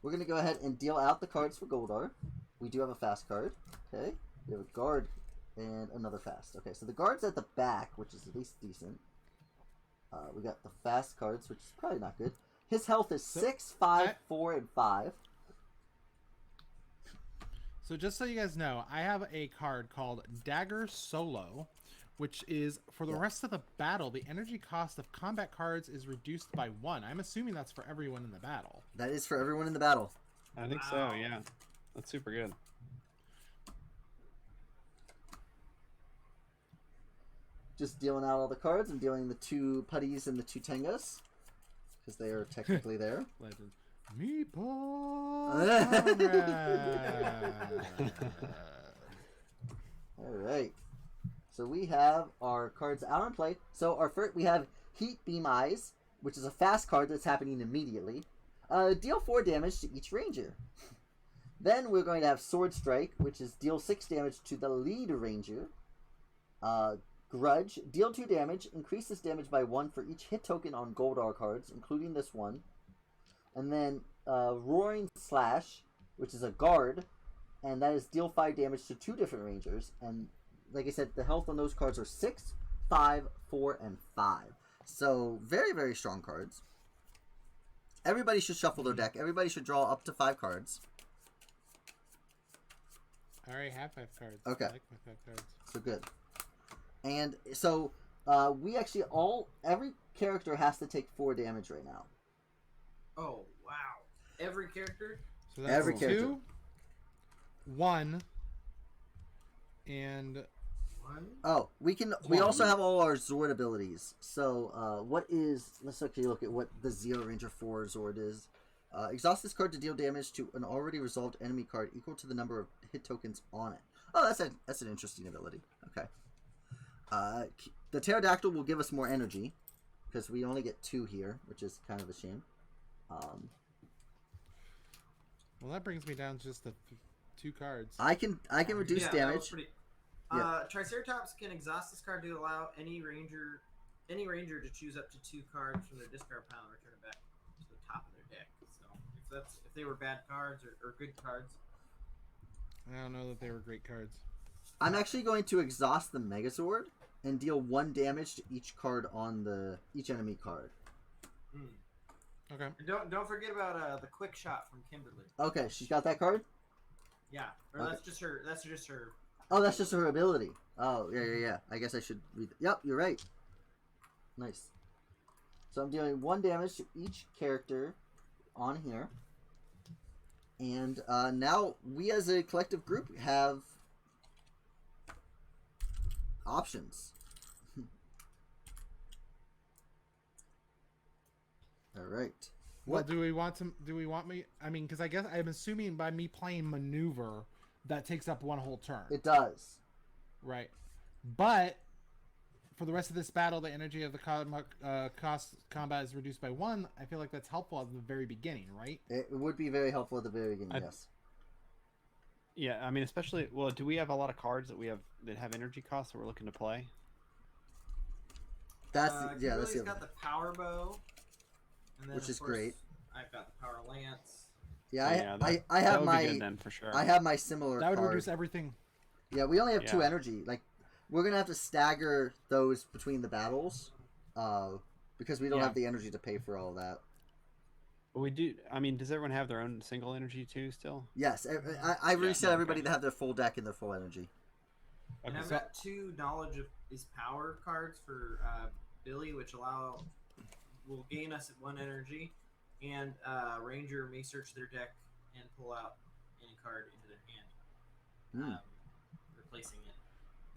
We're going to go ahead and deal out the cards for Goldar. We do have a fast card. Okay. We have a guard and another fast. Okay, so the guard's at the back, which is at least decent. We got the fast cards, which is probably not good. His health is 6, 5, 4, and 5. So just so you guys know, I have a card called Dagger Solo, which is for the rest of the battle, the energy cost of combat cards is reduced by 1. I'm assuming that's for everyone in the battle. That is for everyone in the battle. I think so, yeah. That's super good. Just dealing out all the cards and dealing the 2 putties and the 2 Tengas. Because they are technically there. Legend. Meatball. Alright. So we have our cards out on play. So our first, we have Heat Beam Eyes, which is a fast card that's happening immediately. Deal 4 damage to each ranger. Then we're going to have Sword Strike, which is deal 6 damage to the lead ranger. Grudge, deal 2 damage, increase this damage by 1 for each hit token on Goldar cards, including this one. And then Roaring Slash, which is a guard, and that is deal 5 damage to 2 different rangers. And like I said, the health on those cards are 6, 5, 4, and 5. So very, very strong cards. Everybody should shuffle their deck. Everybody should draw up to 5 cards. I already have 5 cards. Okay. I like my 5 cards. So good. And so we actually every character has to take 4 damage right now. Oh wow! Every character. So that's Every 2, character. 1, and 1. Oh, we also have all our Zord abilities. So let's actually look at what the Zero Ranger 4 Zord is. Exhaust this card to deal damage to an already resolved enemy card equal to the number of hit tokens on it. Oh, that's an interesting ability. Okay. The Pterodactyl will give us more energy because we only get 2 here, which is kind of a shame. well, that brings me down just to 2 cards. I can reduce That damage. was pretty... Yeah. Triceratops can exhaust this card to allow any ranger to choose up to 2 cards from their discard pile and return it back to the top of their deck. So if they were bad cards or good cards. I don't know that they were great cards. I'm actually going to exhaust the Megazord and deal 1 damage to each card on each enemy card. Okay. And don't forget about the quick shot from Kimberly. Okay, she's got that card? Yeah, or Okay. that's just her. Oh, that's just her ability. Oh, yeah. I guess I should read it. Yep, you're right. Nice. So I'm dealing 1 damage to each character on here. And now we as a collective group have options. All right. Well, do we want me? I mean, because I guess I'm assuming by me playing maneuver, that takes up 1 whole turn. It does. Right. But for the rest of this battle, the energy of the combat is reduced by 1. I feel like that's helpful at the very beginning, right? It would be very helpful at the very beginning, yes. Yeah, I mean, especially. Well, do we have a lot of cards that have energy costs that we're looking to play? That's Kimberly's the got the power bow, and then which of is course, great. I've got the power lance. Yeah, that I have would my be good then for sure. I have my similar That would card. reduce everything. Yeah, we only have 2 Yeah. energy. Like, we're gonna have to stagger those between the battles, because we don't Yeah. have the energy to pay for all that. But we do. I mean, does everyone have their own single energy too? Still. Yes, I reset everybody okay. to have their full deck and their full energy. And Okay. I've got 2 knowledge of his power cards for Billy, which will gain us 1 energy, and Ranger may search their deck and pull out any card into their hand, replacing it.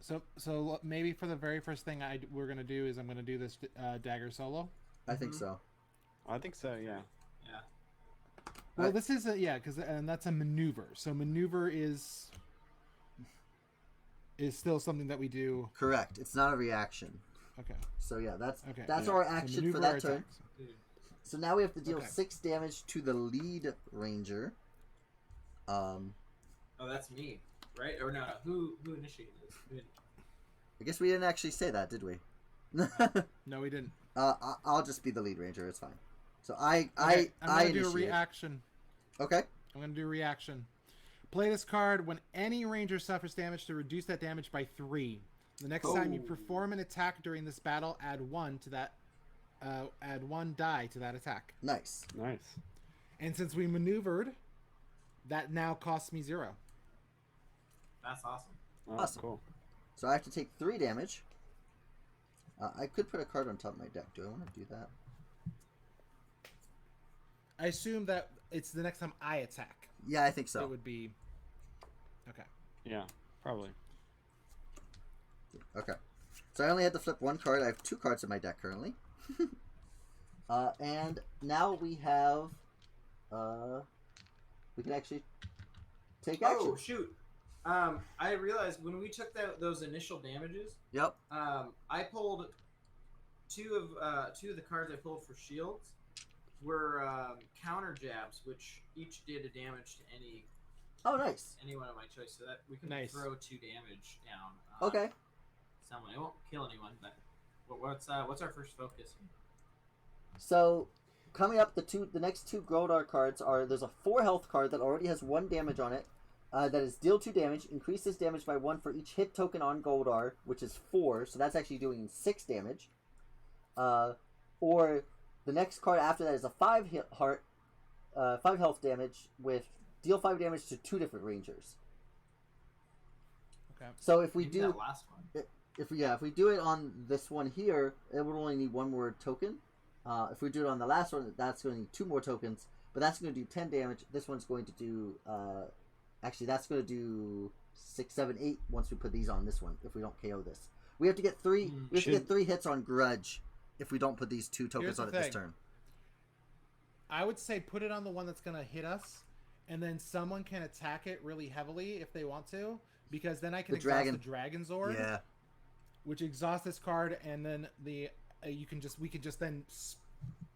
So maybe for the very first thing we're gonna do is I'm gonna do this dagger solo. I think so. I think so. Yeah. Yeah. Well, this is and that's a maneuver. So maneuver is still something that we do. Correct. It's not a reaction. Okay. So yeah, that's Okay. our So action for maneuver that or turn. attacks. Dude. So now we have to deal Okay. 6 damage to the lead ranger. Oh, that's me, right? Or no? Who initiated this? I guess we didn't actually say that, did we? No, we didn't. I'll just be the lead ranger. It's fine. So Okay, I I'm gonna do a initiate. reaction. Okay. I'm gonna do a reaction. Play this card when any ranger suffers damage to reduce that damage by 3. The next time you perform an attack during this battle, add 1 to that. Add 1 die to that attack. Nice. Nice. And since we maneuvered, that now costs me 0. That's awesome. Oh, Awesome. Cool. So I have to take 3 damage. I could put a card on top of my deck. Do I want to do that? I assume that it's the next time I attack. Yeah, I think so. It would be. Okay. Yeah. Probably. Okay. So I only had to flip 1 card. I have 2 cards in my deck currently. And now we have. We can actually take action. Oh shoot! I realized when we took those initial damages, Yep. I pulled 2 of the cards I pulled for shields were counter jabs, which each did a damage to any Oh, nice. one of my choice, so that we can Nice. throw 2 damage down. Okay. Someone. It won't kill anyone, but what's our first focus? So, coming up, the next two Goldar cards are, there's a 4 health card that already has 1 damage on it. That is deal 2 damage, increases damage by 1 for each hit token on Goldar, which is 4, so that's actually doing 6 damage. Or the next card after that is a 5 health damage with deal 5 damage to 2 different Rangers. Okay. So if we Maybe do that last one. if we do it on this one here, it would only need 1 more token. If we do it on the last one, that's going to need 2 more tokens, but that's going to do 10 damage. This one's going to do actually that's going to do 6, 7, 8 once we put these on this one. If we don't KO this, we have to get 3. We have to get 3 hits on Grudge if we don't put these 2 tokens on it this turn. I would say put it on the one that's going to hit us, and then someone can attack it really heavily if they want to, because then I can exhaust the Dragon Zord. Yeah. Which exhausts this card, and then we can just then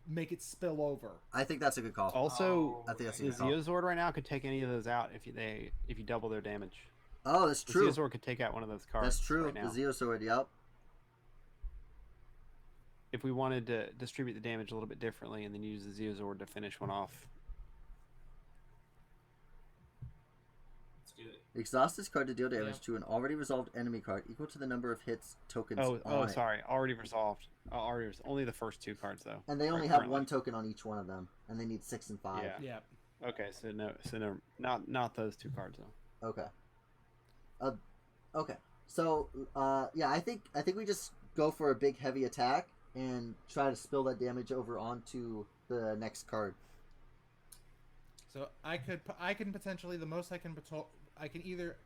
make it spill over. I think that's a good call. Also, I think that's a the good call. Zeozord right now could take any of those out if you double their damage. Oh, that's true. The Zeozord could take out one of those cards. That's true. Right now. The Zeozord, yep. If we wanted to distribute the damage a little bit differently and then use the Zeozord to finish one off. Let's do it. Exhaust this card to deal damage to an already resolved enemy card equal to the number of hits tokens on it. Sorry. Already resolved. Only the first 2 cards, though. And they only have 1 token on each one of them, and they need 6 and 5. Yeah. Okay, so no, not those 2 cards, though. Okay. Okay. So, yeah, I think we just go for a big heavy attack and try to spill that damage over onto the next card. So I can potentially, the most I can either,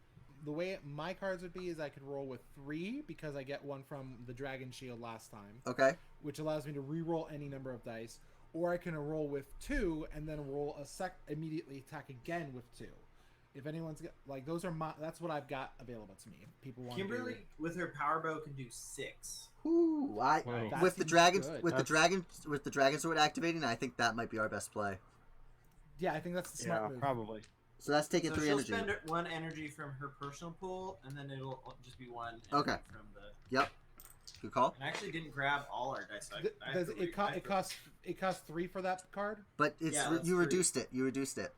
the way my cards would be is I could roll with 3 because I get 1 from the Dragon Shield last time. Okay. Which allows me to re-roll any number of dice, or I can roll with 2 and then roll immediately attack again with 2. If anyone's got, like, that's what I've got available to me. If people want Kimberly to with her power bow can do 6. Ooh, with the dragon sword activating, I think that might be our best play. Yeah, I think that's the smart move. Probably. So that's taking 3 energy. She'll spend 1 energy from her personal pool, and then it'll just be 1 energy from the. Yep. Good call. And I actually didn't grab all our dice. It costs 3 for that card? But it's you reduced it. You reduced it.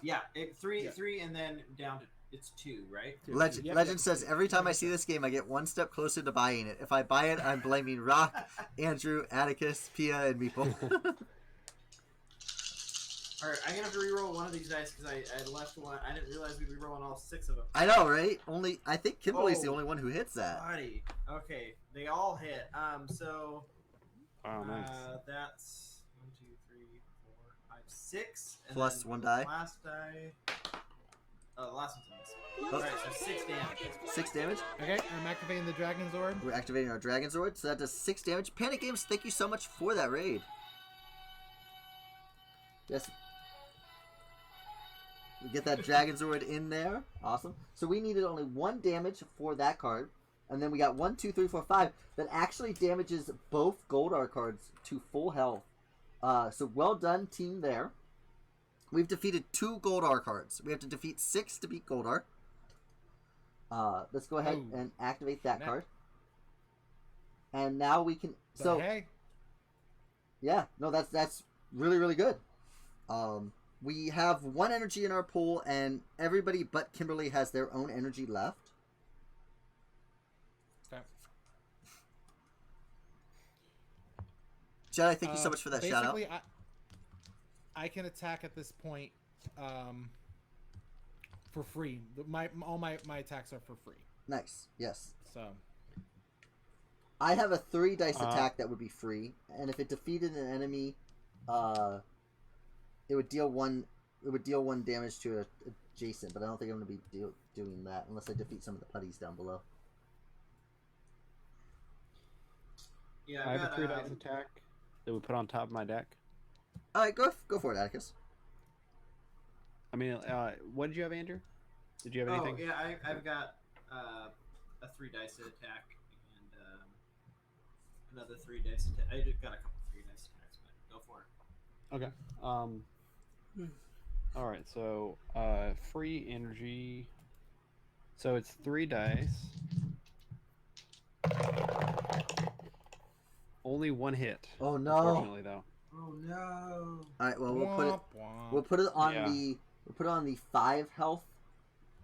Yeah, 3, and then down to it's 2, right? Legend says every time I see this game, I get 1 step closer to buying it. If I buy it, I'm blaming Rock, Andrew, Atticus, Pia, and Meeple. All right, I'm gonna have to reroll one of these dice because I left one. I didn't realize we'd be rolling all 6 of them. I know, right? I think Kimberly's the only one who hits that. Buddy. Okay, they all hit. So. Oh, nice. That's 1, 2, 3, 4, 5, 6. And Plus then 1 die. Last die. Oh, the last one's a miss. Alright, so 6 damage. 6 damage. Okay, I'm activating the Dragon Zord. We're activating our Dragon Zord, so that does 6 damage. Panic Games, thank you so much for that raid. Yes. We get that Dragon Zord in there. Awesome. So we needed only 1 damage for that card. And then we got 1, 2, 3, 4, 5 that actually damages both Goldar cards to full health. So well done, team, there. We've defeated 2 Goldar cards. We have to defeat 6 to beat Goldar. Let's go ahead and activate that card. And now we can. So hey. Yeah, no, that's really, really good. We have 1 energy in our pool, and everybody but Kimberly has their own energy left. Okay. Jedi, thank you so much for that shout out. Basically, I can attack at this point for free. All my attacks are for free. Nice. Yes. So I have a 3 dice attack that would be free, and if it defeated an enemy, it would deal 1. It would deal 1 damage to a adjacent, but I don't think I'm going to be doing that unless I defeat some of the putties down below. Yeah, I have a 3 dice attack that we put on top of my deck. All right, go for it, Atticus. I mean, what did you have, Andrew? Did you have anything? Oh, yeah, I've got a 3 dice attack and another 3 dice attack. I just got a couple 3 dice attacks, but go for it. Okay. All right, so free energy. So it's 3 dice. Only 1 hit. Oh no! Unfortunately, though. Oh no. All right. Well, Womp womp. we'll put it on Yeah. the 5 health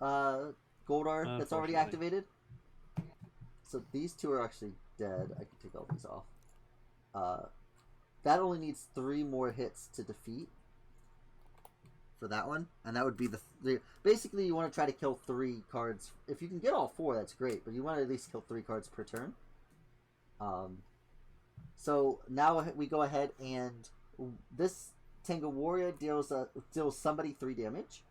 Goldar that's already Unfortunately. activated. So these two are actually dead. I can take all these off. That only needs 3 more hits to defeat for that one, and that would be the basically you want to try to kill 3 cards. If you can get all 4, that's great, but you want to at least kill 3 cards per turn. So now we go ahead and this Tenga Warrior deals somebody 3 damage.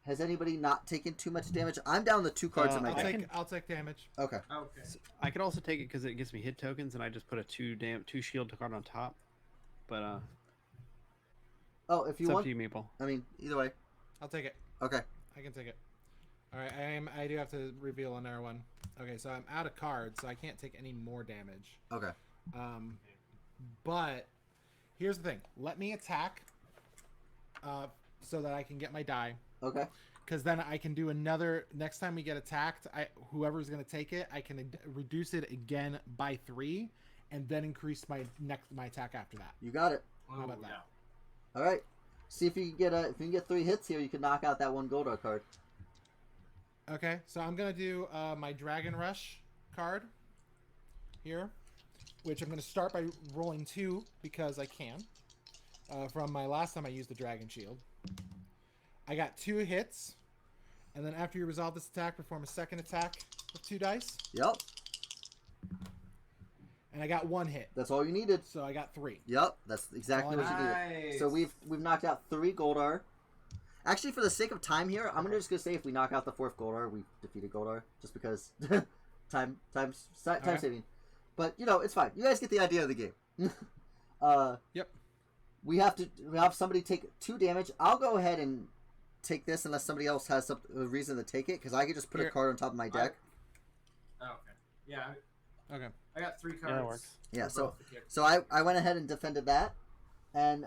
Has anybody not taken too much damage? I'm down the 2 cards in my deck. I'll take damage. Okay. Okay. I could also take it because it gives me hit tokens, and I just put a 2 shield card on top. But Oh, if you it's want, up to you, Maple. I mean, either way. I'll take it. Okay. I can take it. All right, I do have to reveal another one. Okay, so I'm out of cards, so I can't take any more damage. Okay. But here's the thing. Let me attack so that I can get my die. Okay. Because then I can do another. Next time we get attacked, whoever's going to take it, I can reduce it again by 3, and then increase my attack after that. You got it. How about that? All right. See if you can get 3 hits here. You can knock out that 1 Goldar card. Okay, so I'm gonna do my Dragon Rush card here, which I'm gonna start by rolling 2 because I can. From my last time I used the Dragon Shield, I got 2 hits, and then after you resolve this attack, perform a second attack with 2 dice, Yep. and I got 1 hit, That's all you needed. so I got 3. Yep. That's exactly what you needed. Nice. So we've knocked out 3 Goldar. Actually, for the sake of time here, I'm just gonna say if we knock out the 4th Goldar, we've defeated Goldar, just because time saving. But you know, it's fine. You guys get the idea of the game. Yep. We have somebody take 2 damage. I'll go ahead and take this unless somebody else has a reason to take it, because I could just put a Here. card on top of my deck. Okay. Yeah. Okay. I got 3 cards. Yeah, that works. Yeah. for So both the characters. so I went ahead and defended that, and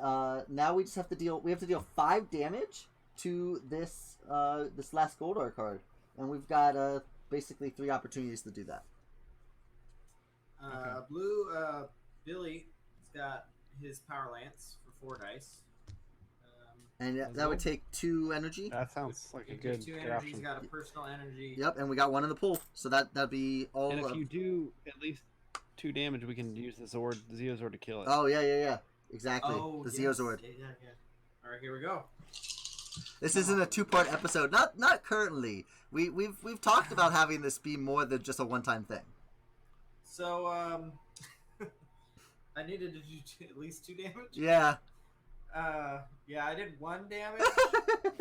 now we just have to deal. We have to deal 5 damage to this this last Goldar card, and we've got basically 3 opportunities to do that. Okay. Blue Billy's got his Power Lance for 4 dice. And that would take 2 energy. That sounds like a He good, takes 2 good energy. He's option. got a personal energy. Yep, and we got 1 in the pool, so that'd be all. And if of- you do at least 2 damage, we can use the Zeozord to kill it. Oh yeah, exactly. Oh, The yes. Zeozord. Yeah. All right, here we go. This isn't a 2-part episode. Not currently. We've talked about having this be more than just a one-time thing. So, I needed to do at least 2 damage. Yeah. Yeah, I did 1 damage.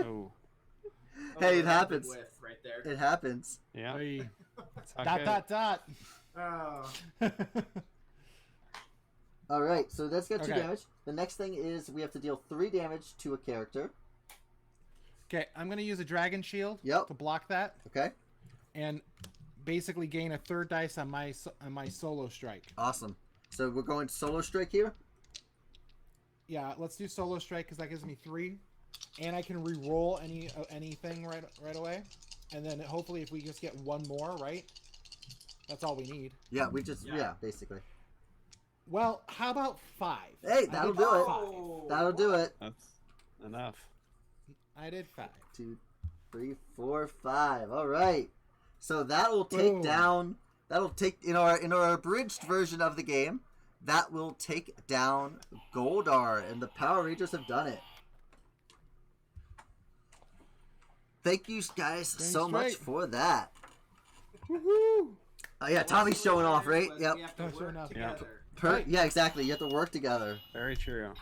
Oh, Hey, it that's a happens. Whiff right there. It happens. yeah. Hey. Okay. Dot. Oh, All right, so that's got 2 Okay. damage. The next thing is we have to deal 3 damage to a character. Okay, I'm gonna use a Dragon Shield Yep. to block that, Okay. and basically gain a 3rd dice on my solo strike. Awesome. So we're going solo strike here. Yeah, let's do solo strike because that gives me 3, and I can re-roll anything right away, and then hopefully if we just get 1 more, right? That's all we need. Yeah, we just Yeah. yeah basically. Well, how about 5? Hey, I that'll did do it. 5. Oh, That'll do what? it. That's enough. I did 5. 2, 3, 4, 5. All right. So that'll take Boom. down. That'll take in our abridged version of the game. That will take down Goldar, and the Power Rangers have done it. Thank you guys so much straight. for that. Woohoo! Oh yeah, Tommy's showing off, right? Was Yep. We have to Don't show work enough. Yeah. together. Yeah, exactly. You have to work together. Very true.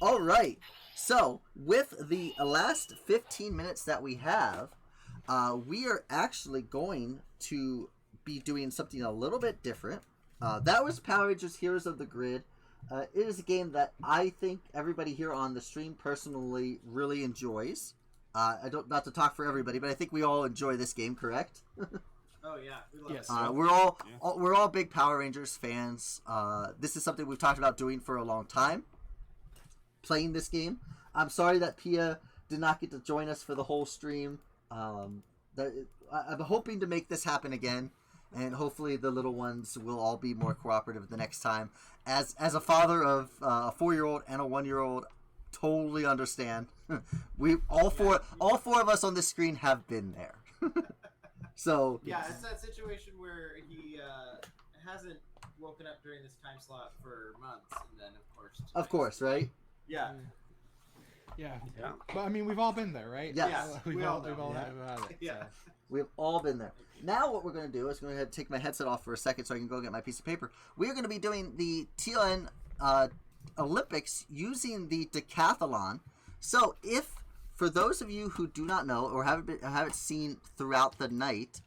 All right. So, with the last 15 minutes that we have, we are actually going to be doing something a little bit different. That was Power Rangers Heroes of the Grid. It is a game that I think everybody here on the stream personally really enjoys. I don't not to talk for everybody, but I think we all enjoy this game, correct? Oh yeah, we love Yes. it. We're all big Power Rangers fans. This is something we've talked about doing for a long time. Playing this game. I'm sorry that Pia did not get to join us for the whole stream. I'm hoping to make this happen again. and hopefully the little ones will all be more cooperative the next time. As a father of a 4-year-old and a 1-year-old, totally understand. We all four of us on this screen have been there. So yeah, it's that situation where he hasn't woken up during this time slot for months, and then of course, right? Yeah. Yeah. But I mean, we've all been there, right? Yes. We've all had it. Yeah. So. We've all been there. Now what we're going to do is going to take my headset off for a second so I can go get my piece of paper. We are going to be doing the TLN Olympics using the decathlon. So if, for those of you who do not know or haven't seen throughout the night,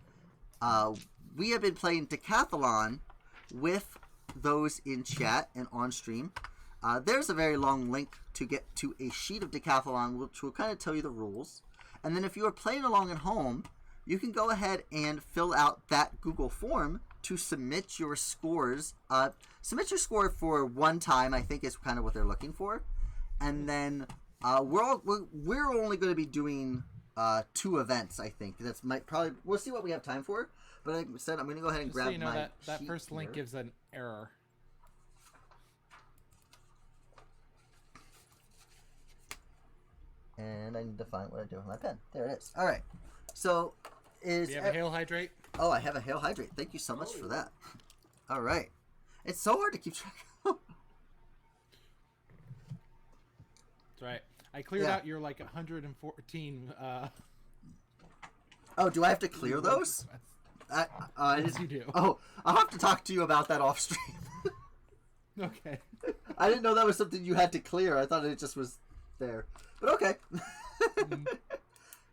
we have been playing decathlon with those in chat and on stream. There's a very long link to get to a sheet of decathlon which will kind of tell you the rules. And then if you are playing along at home, you can go ahead and fill out that Google form to submit your scores. Submit your score for one time, I think is kind of what they're looking for. And then we're only going to be doing 2 events, I think. We'll see what we have time for. But like I said, I'm going to go ahead and grab my that sheet first link here. gives an error. And I need to find what I do with my pen. There it is. All right. So Do you have a Hail Hydrate? Oh, I have a Hail Hydrate. Thank you so much for that. All right. It's so hard to keep track of. That's right. I cleared out your 114. Oh, do I have to clear those? Yes, you do. Oh, I'll have to talk to you about that off stream. Okay. I didn't know that was something you had to clear. I thought it just was there. But okay.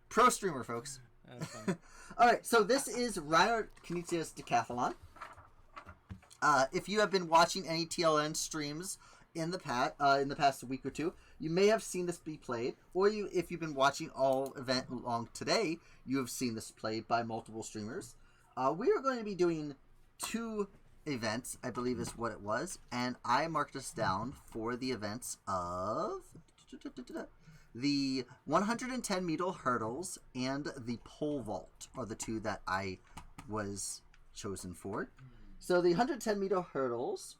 Pro streamer, folks. That's fine. All right, so this is Reinhard Knizia's Decathlon. If you have been watching any TLN streams in the past week or two, you may have seen this be played, or if you've been watching all event long today, you have seen this played by multiple streamers. We are going to be doing 2 events, I believe is what it was, and I marked us down for the events of the 110 meter hurdles and the pole vault are the 2 that I was chosen for. So the 110 meter hurdles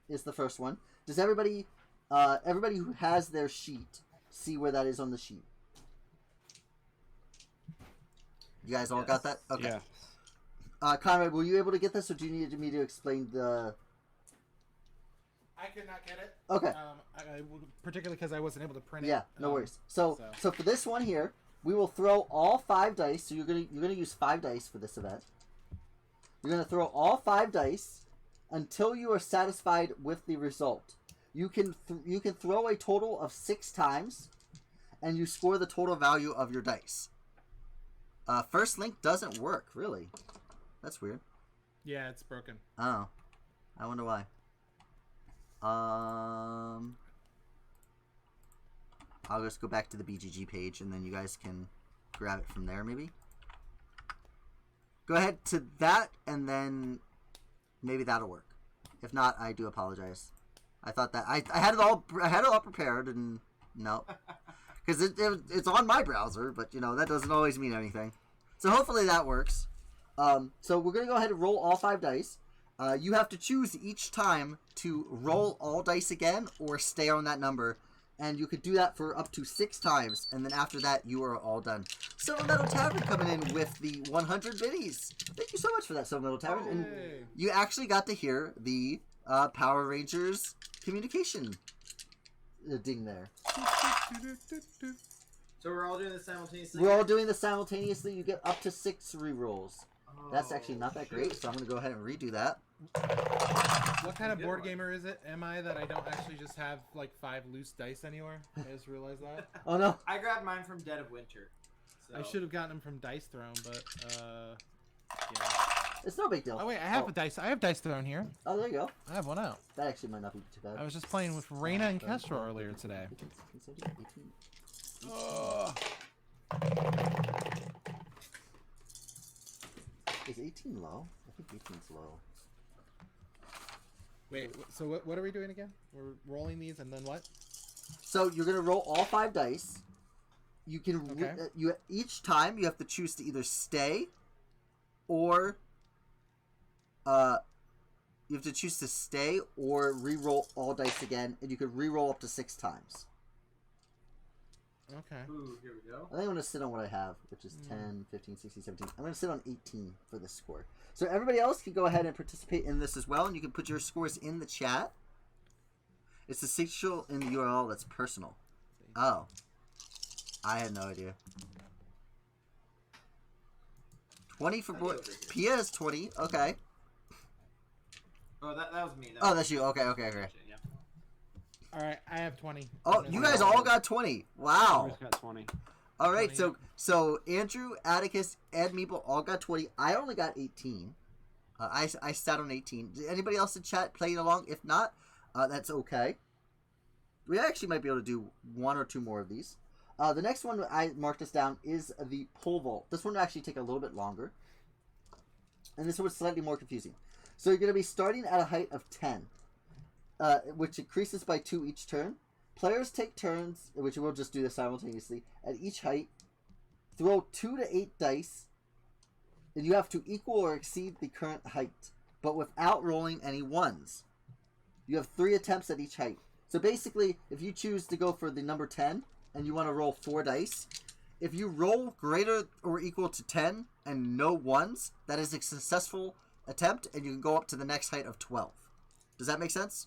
is the first one. Does everybody who has their sheet see where that is on the sheet? You guys all got that? Okay. Yeah. Conrad, were you able to get this, or do you need me to explain the... I could not get it. Okay. Particularly because I wasn't able to print it. Yeah, no worries. So for this one here, we will throw all 5 dice. So you're gonna use 5 dice for this event. You're gonna throw all 5 dice until you are satisfied with the result. You can throw a total of 6 times, and you score the total value of your dice. First link doesn't work, really. That's weird. Yeah, it's broken. Oh, I wonder why. I'll just go back to the BGG page, and then you guys can grab it from there, maybe. Go ahead to that, and then maybe that'll work. If not, I do apologize. I thought that I had it all prepared, and no, because it's on my browser, but that doesn't always mean anything. So hopefully that works. So we're gonna go ahead and roll all 5 dice. You have to choose each time to roll all dice again or stay on that number. And you could do that for up to 6 times. And then after that, you are all done. Silver Metal Tavern coming in with the 100 biddies. Thank you so much for that, Silver Metal Tavern. And you actually got to hear the Power Rangers communication ding there. So we're all doing this simultaneously? We're all doing this simultaneously. You get up to 6 rerolls. That's actually not that great, so I'm going to go ahead and redo that. What kind of board gamer is it? Am I that I don't actually just have 5 loose dice anywhere? I just realized that. Oh no! I grabbed mine from Dead of Winter. So. I should have gotten them from Dice Throne, but yeah. It's no big deal. Oh wait, I have a dice. I have Dice Throne here. Oh, there you go. I have one out. That actually might not be too bad. I was just playing with Reyna and Kestrel earlier today. 18. Is 18 low? I think 18's low. Wait, so what are we doing again? We're rolling these and then what? So you're gonna roll all 5 dice. You can each time you have to choose to either stay or you have to choose to stay or re-roll all dice again, and you could re-roll up to 6 times. Okay. Ooh, here we go. I think I'm going to sit on what I have, which is 10, 15, 16, 17. I'm going to sit on 18 for this score. So everybody else can go ahead and participate in this as well, and you can put your scores in the chat. It's essential in the URL that's personal. Oh. I had no idea. 20 for boy. Pia is 20. Okay. Oh, that was me. Oh, that's you. Okay. Yeah. All right, I have 20. Oh, you guys all got 20. Wow. Just got 20. All right, 20. so Andrew, Atticus, and Meeple all got 20. I only got 18. I sat on 18. Did anybody else in chat playing along? If not, that's okay. We actually might be able to do 1 or 2 more of these. The next one I marked this down is the pole vault. This one will actually take a little bit longer. And this one's slightly more confusing. So you're going to be starting at a height of 10, which increases by 2 each turn. Players take turns, which we'll just do this simultaneously, at each height. Throw 2 to 8 dice, and you have to equal or exceed the current height, but without rolling any 1s. You have 3 attempts at each height. So basically, if you choose to go for the number 10, and you want to roll 4 dice, if you roll greater or equal to 10 and no 1s, that is a successful attempt, and you can go up to the next height of 12. Does that make sense?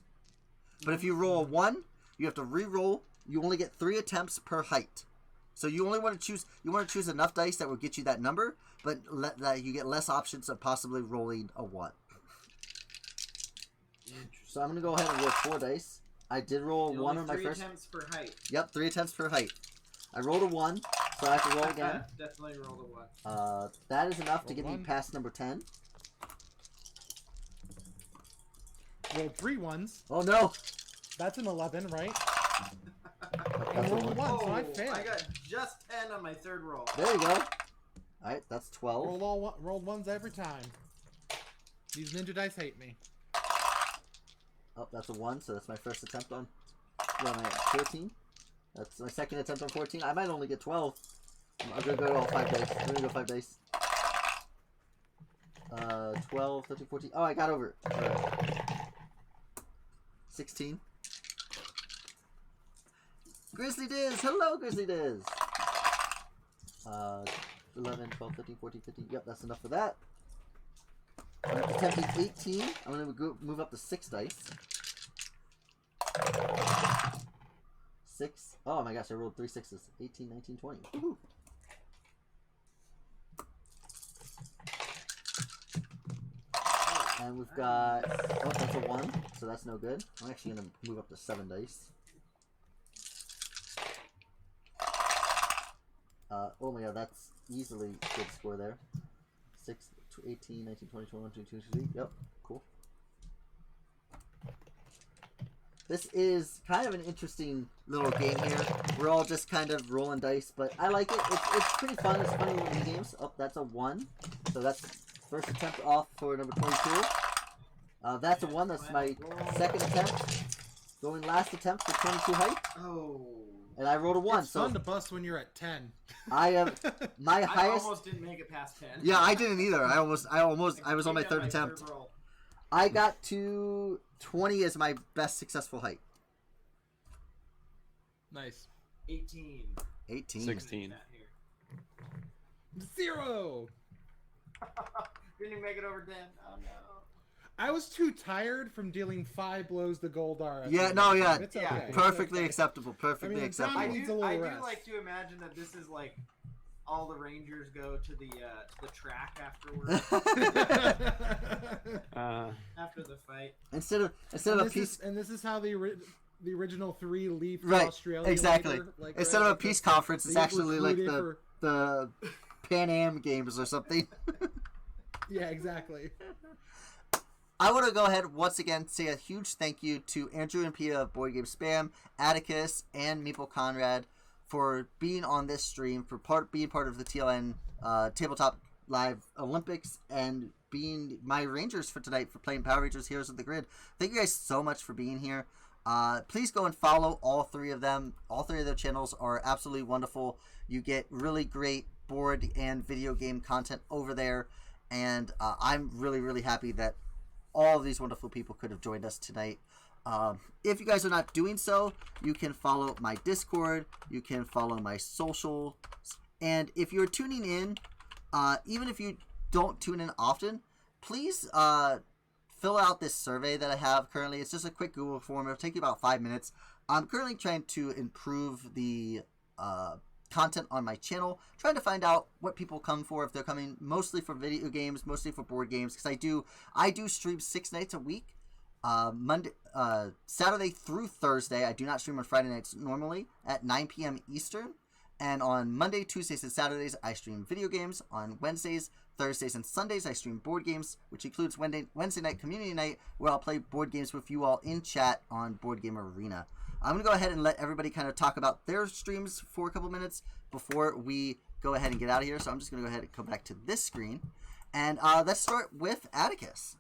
But if you roll a 1, you have to re-roll. You only get 3 attempts per height. So you only want to choose enough dice that will get you that number, but that you get less options of possibly rolling a 1. So I'm going to go ahead and roll 4 dice. I did roll a 1 on my first. 3 attempts per height. Yep, 3 attempts per height. I rolled a 1, so I have to roll again. Definitely rolled a 1. That is enough to Roll get me 1. past number 10. Roll 3 ones. Oh no! That's an 11, right? That's a rolled a 1, one. so I Oh, failed. I got just 10 on my 3rd roll. There you go. Alright, that's 12. Rolled 1s every time. These ninja dice hate me. Oh, that's a 1, so that's my first attempt on. What am I at? 14? That's my second attempt on 14. I might only get 12. I'm gonna go to all 5 dice. I'm gonna go 5 dice. 12, 13, 14. Oh, I got over it. Alright. 16. Grizzly Diz! Hello, Grizzly Diz! 11, 12, 13, 14, 15. Yep, that's enough for that. I'm attempting 18. I'm going to move up to 6 dice. 6. Oh my gosh, I rolled 3 6s. 18, 19, 20. Woohoo! And we've got... Oh, that's a 1, so that's no good. I'm actually going to move up to 7 dice. Oh my god, that's easily a good score there. 6, 18, 19, 20, 21, 22, 23. Yep, cool. This is kind of an interesting little game here. We're all just kind of rolling dice, but I like it. It's pretty fun. It's funny little mini games. Oh, that's a 1. So that's first attempt off for number 22. That's a 1. That's my second attempt. Going last attempt for 22 height. Oh. And I rolled a 1. It's so fun to bust when you're at 10. I have my I highest. almost didn't make it past 10. Yeah, I didn't either. I was on my third attempt. roll. I got to 20 as my best successful height. Nice. 18. 18. 16. That here. 0! Didn't make it over 10. Oh no. I was too tired from dealing 5 blows to Goldar. Yeah, no, yeah. It's Yeah, okay. Perfectly It's okay. acceptable. Perfectly I mean, acceptable. I Needs a do, little I do rest. like to imagine that this is like all the Rangers go to the track afterwards after the fight. instead of And a this peace, and this is how the original 3 leave for right? Australia. Exactly. later, like, Instead right, of a like peace this. conference, it's They get actually like recruited the Pan Am Games or something. Yeah, exactly. I want to go ahead once again say a huge thank you to Andrew and Pia of Board Game Spam, Atticus, and Meeple Conrad for being on this stream, for being part of the TLN Tabletop Live Olympics, and being my Rangers for tonight for playing Power Rangers Heroes of the Grid. Thank you guys so much for being here. Please go and follow all 3 of them. All 3 of their channels are absolutely wonderful. You get really great board and video game content over there. and I'm really, really happy that all of these wonderful people could have joined us tonight. If you guys are not doing so, you can follow my Discord, you can follow my social, and if you're tuning in, even if you don't tune in often, please fill out this survey that I have currently. It's just a quick Google form. It'll take you about 5 minutes. I'm currently trying to improve the content on my channel, trying to find out what people come for, if they're coming mostly for video games, mostly for board games, because I do stream 6 nights a week. Saturday through Thursday. I do not stream on Friday nights normally at 9 p.m. Eastern. And on Monday, Tuesdays, and Saturdays, I stream video games. On Wednesdays, Thursdays, and Sundays, I stream board games, which includes Wednesday night community night, where I'll play board games with you all in chat on Board Game Arena. I'm going to go ahead and let everybody kind of talk about their streams for a couple minutes before we go ahead and get out of here. So I'm just going to go ahead and come back to this screen. And let's start with Atticus.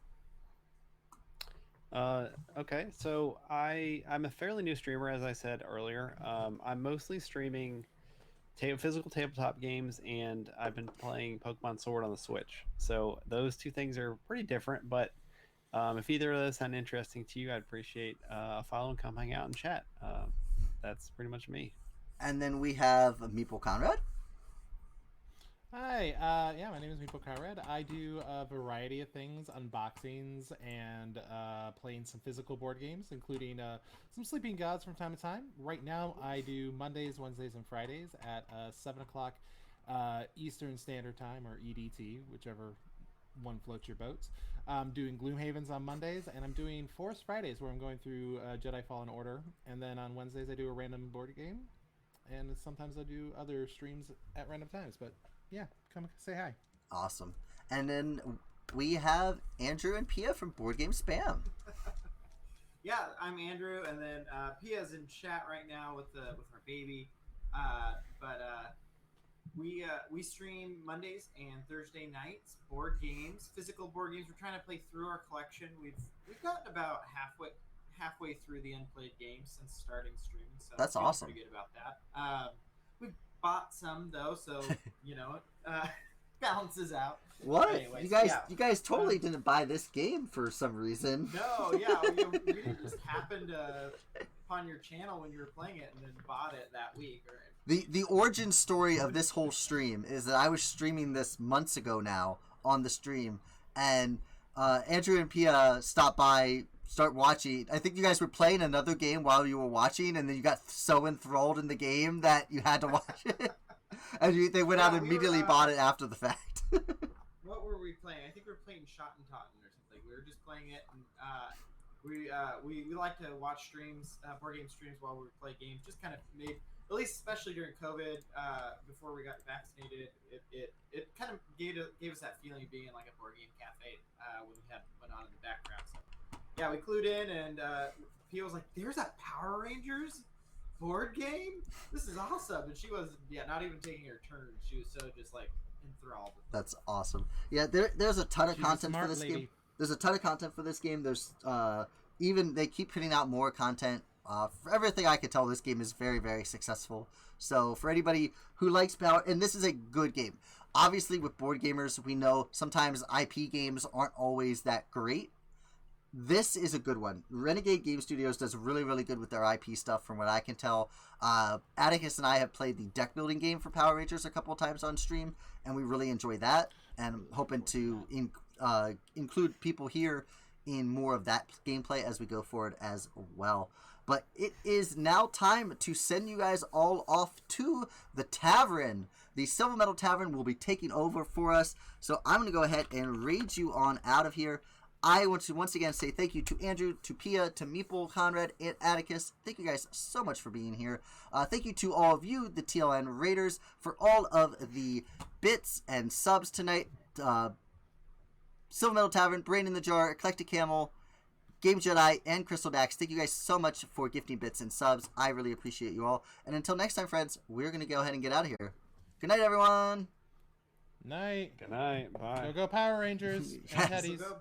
Okay, so I'm a fairly new streamer, as I said earlier. I'm mostly streaming physical tabletop games, and I've been playing Pokemon Sword on the Switch. So those two things are pretty different, but if either of those sound interesting to you, I'd appreciate a follow and come hang out and chat. That's pretty much me. And then we have Meeple Conrad. Hi, yeah, my name is Meeple Conrad. I do a variety of things, unboxings, and playing some physical board games, including some Sleeping Gods from time to time. Right now, I do Mondays, Wednesdays, and Fridays at 7 o'clock Eastern Standard Time, or EDT, whichever one floats your boats. I'm doing Gloomhavens on Mondays, and I'm doing Force Fridays, where I'm going through Jedi Fallen Order. And then on Wednesdays, I do a random board game, and sometimes I do other streams at random times, but yeah, come say hi. Awesome. And then we have Andrew and Pia from Board Game Spam. Yeah, I'm Andrew, and then Pia's in chat right now with our baby. We stream Mondays and Thursday nights board games, physical board games. We're trying to play through our collection. We've gotten about halfway through the unplayed games since starting streaming. So that's awesome. Pretty good about that. We've bought some though, so balances out. What? Anyways, you guys totally didn't buy this game for some reason. No, yeah, we didn't just happen upon your channel when you were playing it and then bought it that week. The origin story of this whole stream is that I was streaming this months ago now on the stream, and Andrew and Pia stopped by, start watching. I think you guys were playing another game while you were watching, and then you got so enthralled in the game that you had to watch it. And they went out and immediately bought it after the fact. What were we playing? I think we were playing Shot and Totten or something. We were just playing it, and we like to watch streams, board game streams while we play games. Just kind of made, at least especially during COVID, before we got vaccinated, it kind of gave us that feeling of being in like a board game cafe when we had went on in the background. So yeah, we clued in, and Pia was like, "There's that Power Rangers board game. This is awesome!" And she was not even taking her turn. She was so just like enthralled. That's awesome. Yeah, there's a ton of content for this game. There's a ton of content for this game. There's even they keep putting out more content. For everything I can tell, this game is very, very successful. So for anybody who likes Power, and this is a good game. Obviously, with board gamers, we know sometimes IP games aren't always that great. This is a good one. Renegade Game Studios does really, really good with their IP stuff, from what I can tell. Atticus and I have played the deck building game for Power Rangers a couple of times on stream, and we really enjoy that. And I'm hoping to include people here in more of that gameplay as we go forward as well. But it is now time to send you guys all off to the tavern. The Silver Metal Tavern will be taking over for us. So I'm going to go ahead and raid you on out of here. I want to once again say thank you to Andrew, to Pia, to Meeple, Conrad, and Atticus. Thank you guys so much for being here. Thank you to all of you, the TLN Raiders, for all of the bits and subs tonight. Silver Metal Tavern, Brain in the Jar, Eclectic Camel, Game Jedi, and Crystal Dax. Thank you guys so much for gifting bits and subs. I really appreciate you all. And until next time, friends, we're going to go ahead and get out of here. Good night, everyone. Night. Good night. Bye. Go Power Rangers and Yes. Teddies. Go